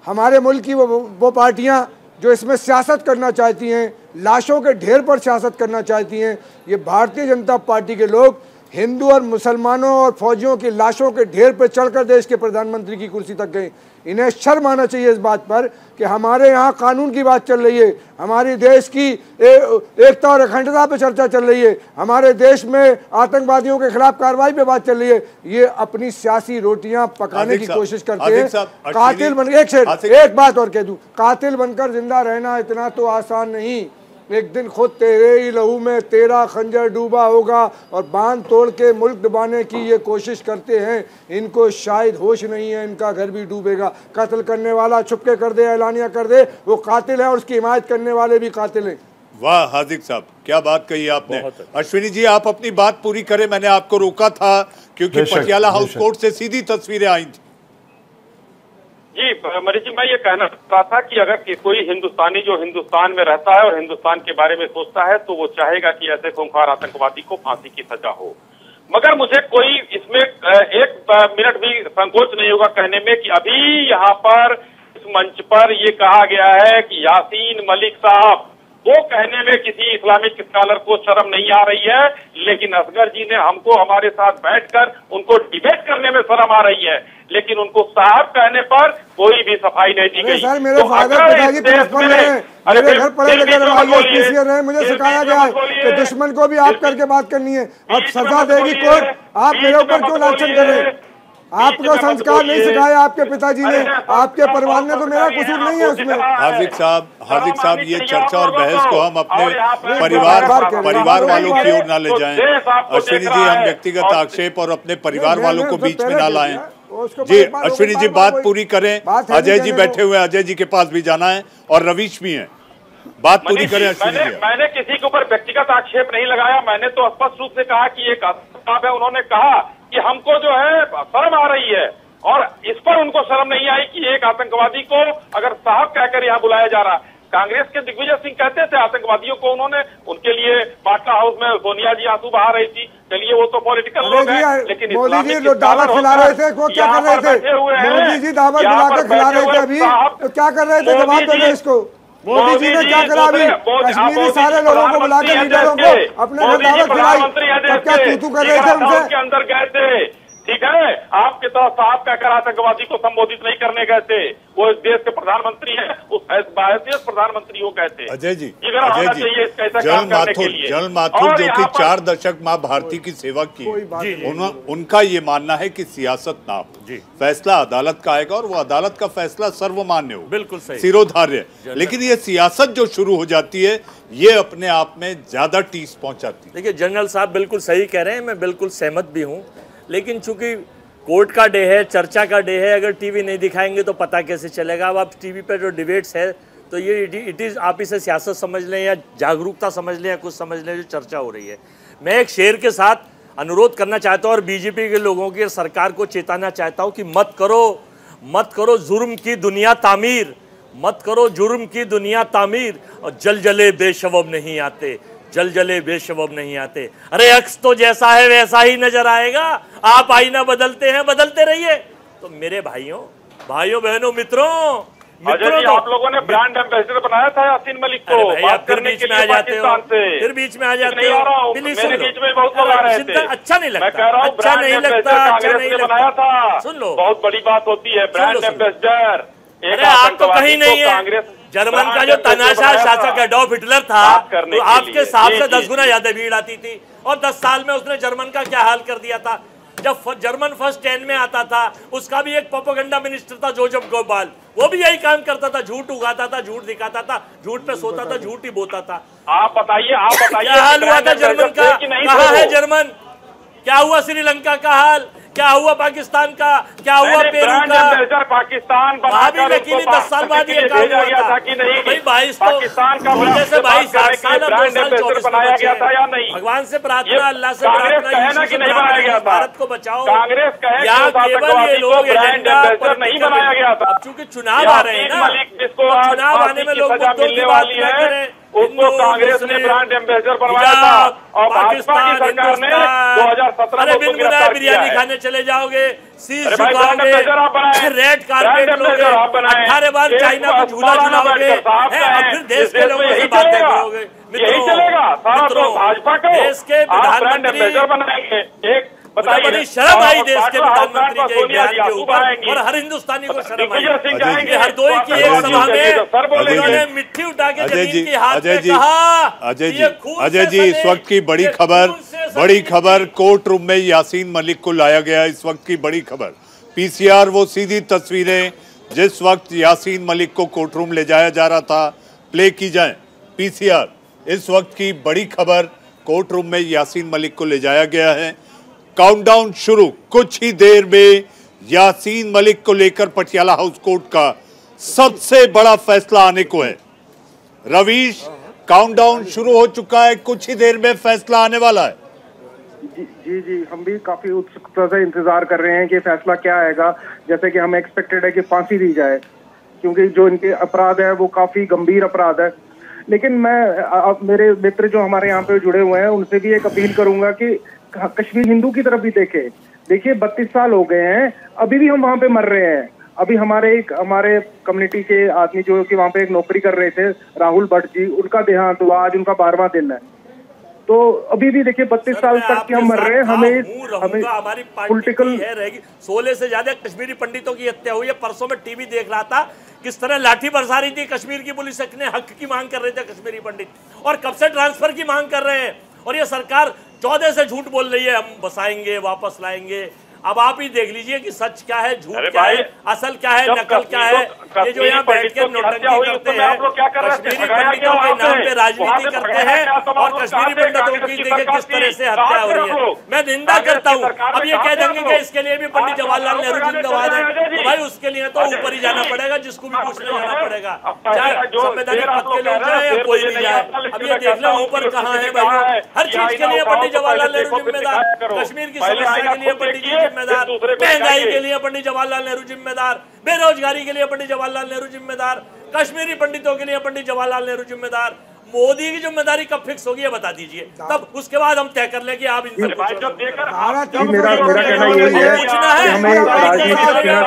हमारे मुल्क की वो पार्टियां जो इसमें सियासत करना चाहती हैं, लाशों के ढेर पर सियासत करना चाहती हैं, ये भारतीय जनता पार्टी के लोग हिंदू और मुसलमानों और फौजियों की लाशों के ढेर पर चढ़कर देश के प्रधानमंत्री की कुर्सी तक गए। इन्हें शर्म आना चाहिए इस बात पर कि हमारे यहाँ कानून की बात चल रही है, हमारी देश की एकता और अखंडता पे चर्चा चल रही है, हमारे देश में आतंकवादियों के खिलाफ कार्रवाई पे बात चल रही है। ये अपनी सियासी रोटियां पकाने की कोशिश करते हैं। कातिल बन एक बात और कह दूं, कातिल बनकर जिंदा रहना इतना तो आसान नहीं। एक दिन खुद तेरे ही लहू में तेरा खंजर डूबा होगा और बांध तोड़ के मुल्क डुबाने की ये कोशिश करते हैं। इनको शायद होश नहीं है, इनका घर भी डूबेगा। कत्ल करने वाला छुपके कर दे, ऐलानिया कर दे, वो कातिल है और उसकी हिमायत करने वाले भी कातिल हैं। वाह हाजिक साहब, क्या बात कही आपने। अश्विनी जी आप अपनी बात पूरी करें, मैंने आपको रोका था क्योंकि पटियाला हाउस कोर्ट से सीधी तस्वीरें आई थी। जी मनीष जी, मैं ये कहना चाहता था कि अगर कोई हिंदुस्तानी जो हिंदुस्तान में रहता है और हिंदुस्तान के बारे में सोचता है तो वो चाहेगा कि ऐसे खूंखार आतंकवादी को फांसी की सजा हो। मगर मुझे कोई इसमें एक मिनट भी संकोच नहीं होगा कहने में कि अभी यहाँ पर इस मंच पर ये कहा गया है कि यासीन मलिक साहब, वो कहने में किसी इस्लामिक स्कॉलर को शर्म नहीं आ रही है, लेकिन असगर जी ने हमको हमारे साथ बैठकर उनको डिबेट करने में शर्म आ रही है, लेकिन उनको साहब कहने पर कोई भी सफाई नहीं दी गई। सर मेरे फादर पिताजी प्रिंसिपल हैं, मेरे घर पढ़े लिखे रहे, मुझे सिखाया गया है कि दुश्मन को भी आप करके बात करनी है। अब सजा देगी कोर्ट, आप मेरे ऊपर क्यों लांछन कर रहे हैं? आपको संस्कार नहीं सिखाया आपके पिताजी ने, आपके परिवार ने, तो मेरा कसूर नहीं है उसमें। हार्दिक साहब ये चर्चा और बहस को हम अपने परिवार वालों की ओर ना ले जाएं। अश्विनी जी हम व्यक्तिगत आक्षेप और अपने परिवार वालों को बीच में ना लाएं। जी अश्विनी जी बात पूरी करें, अजय जी बैठे हुए, अजय जी के पास भी जाना है और रवीश भी हैं, बात पूरी करें। अश्विनी जी मैंने किसी के ऊपर व्यक्तिगत आक्षेप नहीं लगाया, मैंने तो स्पष्ट रूप से कहा कि एक साहब है, उन्होंने कहा कि हमको जो है शर्म आ रही है और इस पर उनको शर्म नहीं आई कि एक आतंकवादी को अगर साहब कहकर यहाँ बुलाया जा रहा। कांग्रेस के दिग्विजय सिंह कहते थे आतंकवादियों को, उन्होंने उनके लिए पाटला हाउस में सोनिया जी आंसू बहा रही थी। चलिए वो तो पॉलिटिकल लोग हैं, लेकिन मोदी जी जो दावत खिला रहे थे वो क्या कर रहे थे? मोदी जी दावत खिलाकर खिला रहे थे अभी, तो क्या कर रहे थे? जवाब दो इसको। मोदी जी ने क्या करा अभी? कश्मीरी सारे लोगों को बुलाकर लीडरों को अपने घर दावत खिलाई, तब क्या तू कर रहे थे उनसे? के अंदर गए थे, ठीक है, आपके तरफ साहब कहकर आतंकवादी को संबोधित नहीं करने गए थे। वो इस देश के प्रधानमंत्री हैं, उस भारतीय प्रधानमंत्री वो कहते। अजय जी, जनरल माथुर जो कि 4 दशक माँ भारती की सेवा की, उनका ये मानना है कि सियासत ना हो, फैसला अदालत का आएगा और वो अदालत का फैसला सर्वमान्य हो, बिल्कुल सही, सिरोधार्य। लेकिन ये सियासत जो शुरू हो जाती है ये अपने आप में ज्यादा टीस पहुंचाती है। देखिए जनरल साहब बिल्कुल सही कह रहे हैं, मैं बिल्कुल सहमत भी हूँ, लेकिन चूंकि कोर्ट का डे है, चर्चा का डे है, अगर टीवी नहीं दिखाएंगे तो पता कैसे चलेगा? अब आप टीवी पे जो डिबेट्स है तो ये इट इज़, आप इसे सियासत समझ लें या जागरूकता समझ लें या कुछ समझ लें, जो चर्चा हो रही है। मैं एक शेर के साथ अनुरोध करना चाहता हूँ और बीजेपी के लोगों की सरकार को चेताना चाहता हूँ कि मत करो जुर्म की दुनिया तामीर, मत करो जुर्म की दुनिया तामीर, और जल जले बेशबब नहीं आते, जल जले बेशबब नहीं आते। अरे अक्स तो जैसा है वैसा ही नजर आएगा, आप आईना बदलते हैं, बदलते रहिए। तो मेरे भाइयों बहनों मित्रों, आप लोगों ने ब्रांड एम्बेसडर बनाया था यासीन मलिक को, बात करने के लिए पाकिस्तान से, फिर बीच में आ जाते हो, मेरे बीच में बहुत लोग आ रहे थे। अच्छा नहीं लगता, मैं कह रहा हूँ ब्रांड एम्बेसडर कांग्रेस ने बनाया था, सुन लो, बहुत बड़ी बात होती है ब्रांड एम्बेसडर। अरे आप तो कहीं नहीं है, जर्मन का जो तनाशाह शासक एडॉल्फ हिटलर था, तो आपके हिसाब से 10 गुना ज्यादा भीड़ आती थी, और 10 साल में उसने जर्मन का क्या हाल कर दिया था। जब जर्मन फर्स्ट 10 में आता था, उसका भी एक प्रोपेगेंडा मिनिस्टर था जोसेफ गोबाल, वो भी यही काम करता था, झूठ उगाता था, झूठ दिखाता था, झूठ पे सोता था, झूठ ही बोता था। आप बताइए क्या हाल हुआ था जर्मन का? कहाँ है जर्मन? क्या हुआ श्रीलंका का हाल? क्या हुआ पाकिस्तान का? क्या हुआ पेरू का? पाकिस्तान भी लेकिन 10 साल बाद ये काम हुआ था कि नहीं? भाई 22 पाकिस्तान का 8 साल 24 बनाया गया था या नहीं? भगवान से प्रार्थना, अल्लाह से प्रार्थना कि नहीं बनाया गया था, भारत को बचाओ। कांग्रेस या केवल ये लोग एजेंडा नहीं बनाया गया था, चूंकि चुनाव आ रहे हैं ना, चुनाव आने में लोग मुद्दों की बात न करें, उसको कांग्रेस ने ब्रांड एम्बेसडर बनवाया था, और भाजपा की सरकार ने 2017 में गिरफ्तार बिरयानी खाने चले जाओगे, शीश झुकाओगे, रेड कारपेट लोगे, 18 बार चाइना को झूला झुलाओगे, और फिर देश के लोगों से बातें करोगे। यही चलेगा सारा तो भाजपा को देश के प्रधानमंत्री बनाएंगे। एक बड़ी शर्म आई देश के प्रधानमंत्री के बयान के ऊपर, और हर हिंदुस्तानी को शर्म आई। हरदोई की एक सभा में उन्होंने मिट्टी उठा के जमीन की हाथ में कहा, अजय जी इस वक्त की बड़ी खबर कोर्ट रूम में यासीन मलिक को लाया गया। इस वक्त की बड़ी खबर पीसीआर, वो सीधी तस्वीरें जिस वक्त यासीन मलिक को कोर्ट रूम ले जाया जा रहा था, प्ले की जाए। पीसीआर, इस वक्त की बड़ी खबर, कोर्ट रूम में यासीन मलिक को ले जाया गया है। काउंटडाउन शुरू, कुछ ही देर में यासीन मलिक को लेकर पटियाला हाउस कोर्ट का सबसे बड़ा फैसला आने को है। रवीश, काउंटडाउन शुरू हो चुका है, कुछ ही देर में फैसला आने वाला है। जी, हम भी काफी उत्सुकता से इंतजार कर रहे हैं कि फैसला क्या आएगा। जैसे कि हमें एक्सपेक्टेड है कि फांसी दी जाए, क्योंकि जो इनके अपराध है वो काफी गंभीर अपराध है। लेकिन मैं मेरे मित्र जो हमारे यहाँ पे जुड़े हुए हैं उनसे भी एक अपील करूंगा कि कश्मीर हिंदू की तरफ भी देखिए 32 साल हो गए हैं, अभी भी हम वहां पे मर रहे हैं। अभी हमारे कम्युनिटी के आदमी जो कि वहां पे एक नौकरी कर रहे थे, राहुल भट्ट जी, उनका देहांत हुआ, आज उनका 12वां दिन है। तो अभी भी देखिए 32 साल तक हम मर रहे हैं। हमें हमारी पॉलिटिकल रहेगी। 16 से ज्यादा कश्मीरी पंडितों की हत्या हुई है। परसों में टीवी देख रहा था किस तरह लाठी बरसा रही थी कश्मीर की पुलिस, ने हक की मांग कर रहे थे कश्मीरी पंडित, और कब से ट्रांसफर की मांग कर रहे हैं। और ये सरकार 14 से झूठ बोल रही है, हम बसाएंगे, वापस लाएंगे। अब आप ही देख लीजिए कि सच क्या है, झूठ क्या है, असल क्या है, नकल क्या है। ये जो यहाँ बैठ के नोटंकी करते हैं, कश्मीरी पंडितों के नाम पे राजनीति करते हैं, और कश्मीरी पंडितों की देखिए किस तरह से हत्या हो रही है। मैं निंदा करता हूँ। अब ये कह देंगे कि इसके लिए भी पंडित जवाहरलाल नेहरू जिंदाबाद है, तो भाई उसके लिए तो ऊपर ही जाना पड़ेगा, जिसको भी पूछने जाना पड़ेगा, चाहे संवैधानिक पद के लोग जाए या कोई भी जाए। अब ये देख लो ऊपर कहाँ है भाई, हर चीज के लिए पंडित जवाहरलाल नेहरू जिम्मेदार, कश्मीर की समस्या के लिए पंडित जी जिम्मेदार, महंगाई के लिए पंडित जवाहरलाल नेहरू जिम्मेदार, बेरोजगारी के लिए पंडित जवाहरलाल नेहरू जिम्मेदार, कश्मीरी पंडितों के लिए पंडित जवाहरलाल नेहरू जिम्मेदार। मोदी की जिम्मेदारी कब फिक्स होगी ये बता दीजिए, तब उसके बाद हम तय कर लें कि आप मेरा कहना यही है कि हमें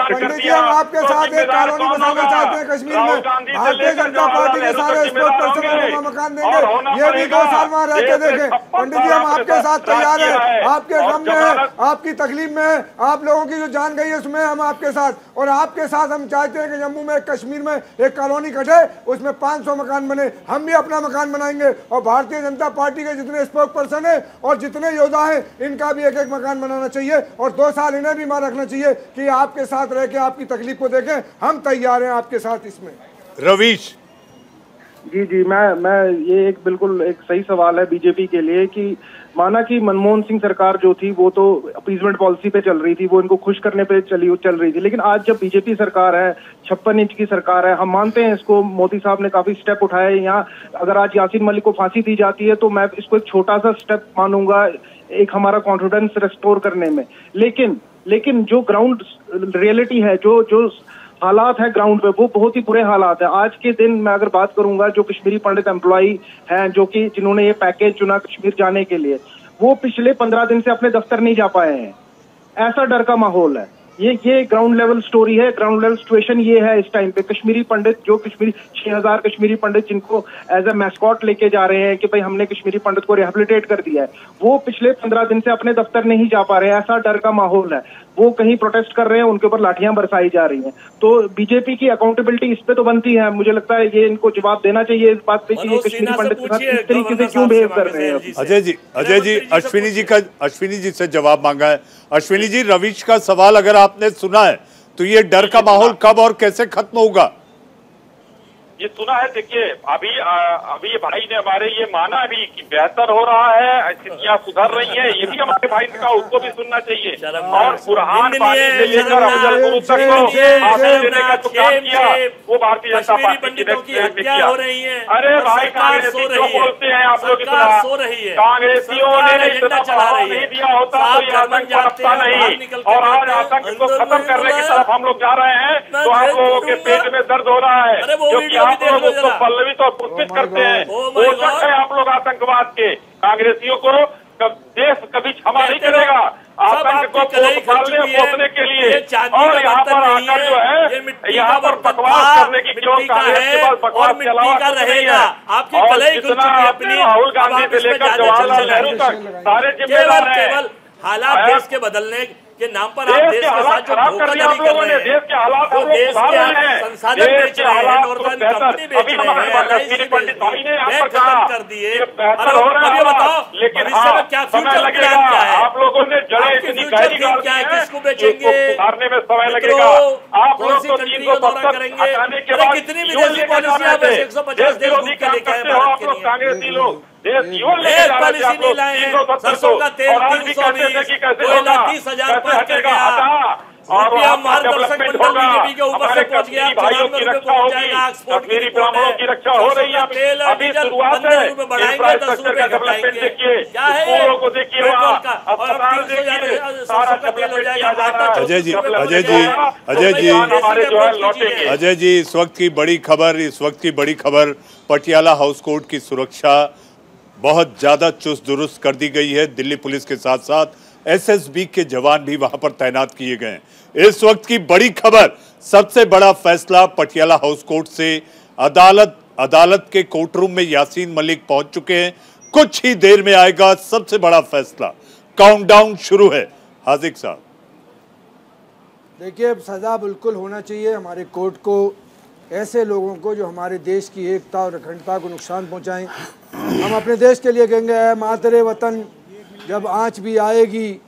पंडित जी हम आपके साथ एक कॉलोनी बनाना चाहते हैं कश्मीर में, भारतीय जनता पार्टी के सारे स्पोर्ट पर्सन को मकान देंगे, ये भी 2 साल वहाँ रहते देखें। पंडित जी हम आपके साथ तैयार हैं, आपके गम में है, आपकी तकलीफ में है, आप लोगों की जो जान गई है उसमें हम आपके साथ, और आपके साथ हम चाहते हैं कि जम्मू में कश्मीर में एक कॉलोनी कटे, उसमें 500 मकान बने, हम भी अपना मकान बनाएंगे, और भारतीय जनता पार्टी के जितने स्पोक पर्सन है और जितने योद्धा हैं इनका भी एक एक मकान बनाना चाहिए, और 2 साल इन्हें भी मार रखना चाहिए कि आपके साथ रह के आपकी तकलीफ को देखें। हम तैयार हैं आपके साथ इसमें। रवीश जी मैं ये एक बिल्कुल एक सही सवाल है बीजेपी के लिए कि माना कि मनमोहन सिंह सरकार जो थी वो तो अपीजमेंट पॉलिसी पे चल रही थी, वो इनको खुश करने पे चल रही थी, लेकिन आज जब बीजेपी सरकार है, 56 इंच की सरकार है, हम मानते हैं इसको, मोदी साहब ने काफी स्टेप उठाए यहाँ। अगर आज यासीन मलिक को फांसी दी जाती है तो मैं इसको एक छोटा सा स्टेप मानूंगा एक हमारा कॉन्फिडेंस रिस्टोर करने में, लेकिन जो ग्राउंड रियलिटी है, जो हालात है ग्राउंड पे, वो बहुत ही बुरे हालात है। आज के दिन मैं अगर बात करूंगा, जो कश्मीरी पंडित एम्प्लॉई हैं जो कि जिन्होंने ये पैकेज चुना कश्मीर जाने के लिए, वो पिछले 15 दिन से अपने दफ्तर नहीं जा पाए हैं। ऐसा डर का माहौल है। ये ग्राउंड लेवल स्टोरी है, ग्राउंड लेवल सिचुएशन ये है इस टाइम पे। कश्मीरी पंडित जो 6000 कश्मीरी पंडित जिनको एज ए मैस्कॉट लेके जा रहे हैं कि भाई हमने कश्मीरी पंडित को रिहेबिलिटेट कर दिया है, वो पिछले 15 दिन से अपने दफ्तर नहीं जा पा रहे हैं। ऐसा डर का माहौल है, वो कहीं प्रोटेस्ट कर रहे हैं, उनके ऊपर लाठियां बरसाई जा रही हैं। तो बीजेपी की अकाउंटेबिलिटी इस पे तो बनती है, मुझे लगता है ये इनको जवाब देना चाहिए इस बात पे कि ये कश्मीरी पंडित के साथ इस तरीके से क्यों बिहेव कर रहे हैं। अजय जी अश्विनी जी से जवाब मांगा है। अश्विनी जी, रवीश का सवाल अगर आपने सुना है तो ये डर का माहौल कब और कैसे खत्म होगा? ये सुना है, देखिए अभी भाई ने हमारे ये माना भी कि बेहतर हो रहा है, स्थितियां सुधर रही हैं, ये भी हमारे भाई ने कहा, उसको भी सुनना चाहिए। और बुरहान पानी से लेकर अफजल तक को आंसू देने का जो काम किया वो भारतीय जनता पार्टी की हत्या हो रही है। अरे भाई कांग्रेसी जो बोलते हैं आप लोग, इतना कांग्रेसियों ने इतना बढ़ावा नहीं दिया होता तो ये आतंक पनपता नहीं, और आज आतंक को खत्म करने की तरफ हम लोग जा रहे हैं तो आप लोगों के पेट में दर्द हो रहा है, क्योंकि आप लोग उसको पल्लवित और पुष्पित करते हैं। पोषक है आप लोग आतंकवाद के। कांग्रेसियों को देश कभी क्षमा नहीं करेगा आतंक को पोषने के लिए, और यहाँ पर आकर जो है यहाँ पर बकवास करने की क्यों कांग्रेस के पास बकवास के अलावा रहेगा। और जितना आपने राहुल गांधी से लेकर जवाहरलाल नेहरू तक सारे जिम्मेदार हैं। हालात देश के बदलने के नाम पर आप देश के साथ जो धोखाधड़ी कर रहे हैं, देश के हालात जो देश के संसाधन बेच रहे हैं, नॉर्दर्न कंपनी बेच रहे हैं, LIC खत्म कर दिए। अभी बताओ भविष्य में क्या फ्यूचर प्लान क्या है? आप लोगों ने जड़ें इतनी गहरी डाल दी हैं, किसको बेचेंगे, सुधारने में समय लगेगा। आप लोग तो 372 हटाने के बाद कितनी विदेशी पॉलिसी आप 150 देश घूम के लेके आए भारत के लिए? कांग्रेसी लोग पॉलिसी नहीं लाए, सरसों का तेल 320, कोयला 30,000 पर चढ़ गया, रुपया मार्गदर्शक मंडल बीजेपी के ऊपर से पहुंच गया, भाइयों की रक्षा होगी, कश्मीरी ब्राह्मणों की रक्षा हो रही है। अभी शुरुआत है, इंफ्रास्ट्रक्चर का डेवलपमेंट देखिए, स्कूलों को देखिए, अस्पताल देखिए, सारा डेवलपमेंट किया जा रहा है। अजय जी, इस वक्त की बड़ी खबर पटियाला हाउस कोर्ट की सुरक्षा बहुत ज्यादा चुस्त दुरुस्त कर दी गई है। दिल्ली पुलिस के साथ साथ SSB के जवान भी वहां पर तैनात किए गए हैं। इस वक्त की बड़ी खबर, सबसे बड़ा फैसला पटियाला हाउस कोर्ट से। अदालत के कोर्ट रूम में यासीन मलिक पहुंच चुके हैं। कुछ ही देर में आएगा सबसे बड़ा फैसला। काउंटडाउन शुरू है। हाजिक साहब, देखिए, सजा बिल्कुल होना चाहिए हमारे कोर्ट को ऐसे लोगों को जो हमारे देश की एकता और अखंडता को नुकसान पहुंचाएं। हम अपने देश के लिए कहेंगे, है मातरे वतन जब आँच भी आएगी,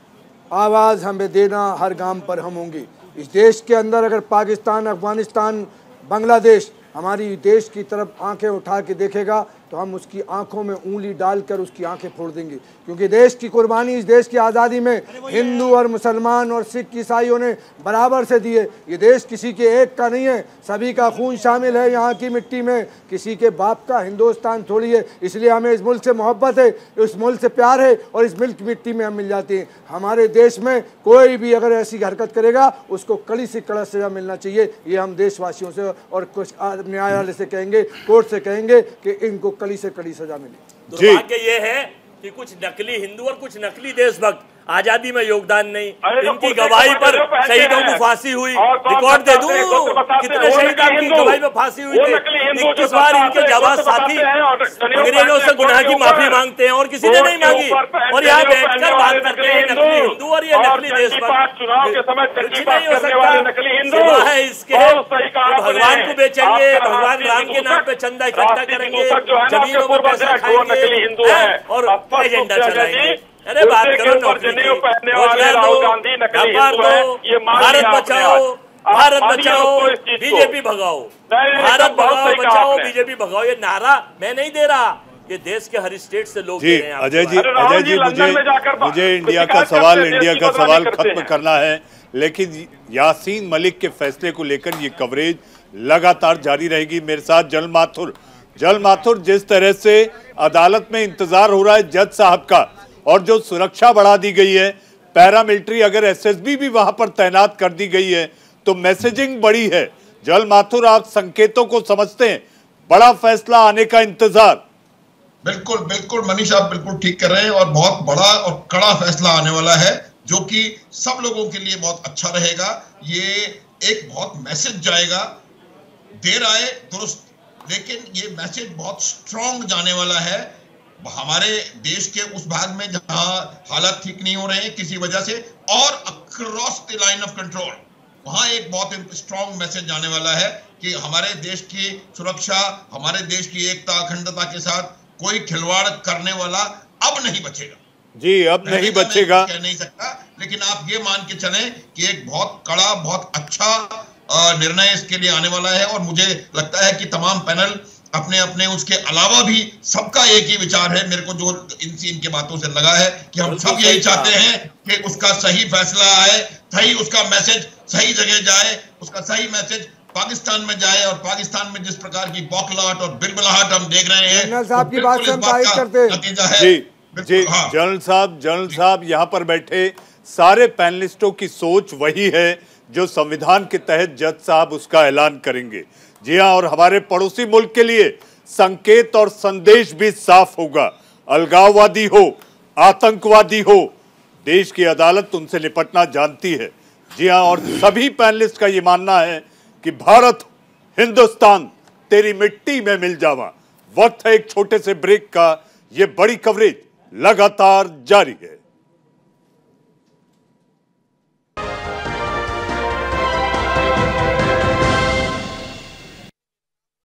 आवाज़ हमें देना, हर गांव पर हम होंगे। इस देश के अंदर अगर पाकिस्तान, अफगानिस्तान, बांग्लादेश हमारी देश की तरफ आंखें उठा के देखेगा तो हम उसकी आंखों में उंगली डालकर उसकी आंखें फोड़ देंगे, क्योंकि देश की कुर्बानी, इस देश की आज़ादी में हिंदू और मुसलमान और सिख ईसाइयों ने बराबर से दिए। ये देश किसी के एक का नहीं है, सभी का खून शामिल है यहाँ की मिट्टी में, किसी के बाप का हिंदुस्तान थोड़ी है। इसलिए हमें इस मुल्क से मोहब्बत है, इस मुल्क से प्यार है और इस मुल्क की मिट्टी में हम मिल जाते हैं। हमारे देश में कोई भी अगर ऐसी हरकत करेगा उसको कड़ी से कड़ा सजा मिलना चाहिए। ये हम देशवासियों से और कुछ न्यायालय से कहेंगे, कोर्ट से कहेंगे कि इनको कड़ी से कड़ी सजा मिले। दुर्भाग्य ये है कि कुछ नकली हिंदू और कुछ नकली देशभक्त आजादी में योगदान नहीं, इनकी गवाही पर शहीदों को फांसी हुई। रिकॉर्ड दे दूं कितने शहीद की गवाही में फांसी हुई थी। 21 बार इनके जाबाज साथी अंग्रेजों से गुनाह की माफी मांगते हैं और किसी ने नहीं मांगी, और यहाँ बैठकर बात करते हैं नकली हिंदू और ये नकली देशभक्त। कुछ नहीं हो सकता सिवाय इसके भगवान को बेचेंगे, भगवान राम के नाम पे चंदा इकट्ठा करेंगे, जमीनों पर पैसा खाएंगे और एजेंडा चलाएंगे। अरे बात करो नौकरी की, रोजगार दो, भारत बचाओ, भारत बचाओ, बीजेपी भगाओ, भारत भगाओ बचाओ बीजेपी भगाओ, ये नारा मैं नहीं दे रहा, ये देश के हर स्टेट से लोग दे रहे हैं। अजय जी मुझे इंडिया का सवाल खत्म करना है, लेकिन यासीन मलिक के फैसले को लेकर ये कवरेज लगातार जारी रहेगी। मेरे साथ जल माथुर, जिस तरह से अदालत में इंतजार हो रहा है जज साहब का, और जो सुरक्षा बढ़ा दी गई है, पैरामिलिट्री अगर एसएसबी भी वहां पर तैनात कर दी गई है, तो मैसेजिंग बड़ी है। जल माथुर, आप संकेतों को समझते हैं, बड़ा फैसला आने का इंतजार? बिल्कुल मनीष, आप बिल्कुल ठीक कर रहे हैं, और बहुत बड़ा और कड़ा फैसला आने वाला है जो कि सब लोगों के लिए बहुत अच्छा रहेगा। ये एक बहुत मैसेज जाएगा, देर आए दुरुस्त, लेकिन ये मैसेज बहुत स्ट्रॉन्ग जाने वाला है हमारे देश के उस भाग में जहां हालात ठीक नहीं हो रहे हैं किसी वजह से, और across the line of control वहां एक बहुत स्ट्रॉन्ग मैसेज जाने वाला है कि हमारे देश की सुरक्षा, हमारे देश की एकता अखंडता के साथ कोई खिलवाड़ करने वाला अब नहीं बचेगा। जी, अब नहीं बचेगा, कह नहीं सकता, लेकिन आप ये मान के चलें कि एक बहुत कड़ा, बहुत अच्छा निर्णय इसके लिए आने वाला है। और मुझे लगता है कि तमाम पैनल अपने अपने उसके अलावा भी सबका एक ही विचार है, मेरे को जो इनकी बातों से लगा है कि हम सब यही चाहते हैं कि उसका सही फैसला आए, सही उसका मैसेज सही जगह जाए, उसका सही मैसेज पाकिस्तान में जाए, और पाकिस्तान में जिस प्रकार की बौखलाहट और बिलबिलाहट हम देख रहे हैं, साहब की बात से हम तारीफ करते हैं। नतीजा है। जी, जनरल साहब यहाँ पर बैठे सारे पैनलिस्टों की सोच वही है जो संविधान के तहत जज साहब उसका ऐलान करेंगे। जी हाँ, और हमारे पड़ोसी मुल्क के लिए संकेत और संदेश भी साफ होगा। अलगाववादी हो, आतंकवादी हो, देश की अदालत उनसे निपटना जानती है। जी हाँ, और सभी पैनलिस्ट का ये मानना है कि भारत, हिंदुस्तान तेरी मिट्टी में मिल जावा। वक्त है एक छोटे से ब्रेक का, ये बड़ी कवरेज लगातार जारी है।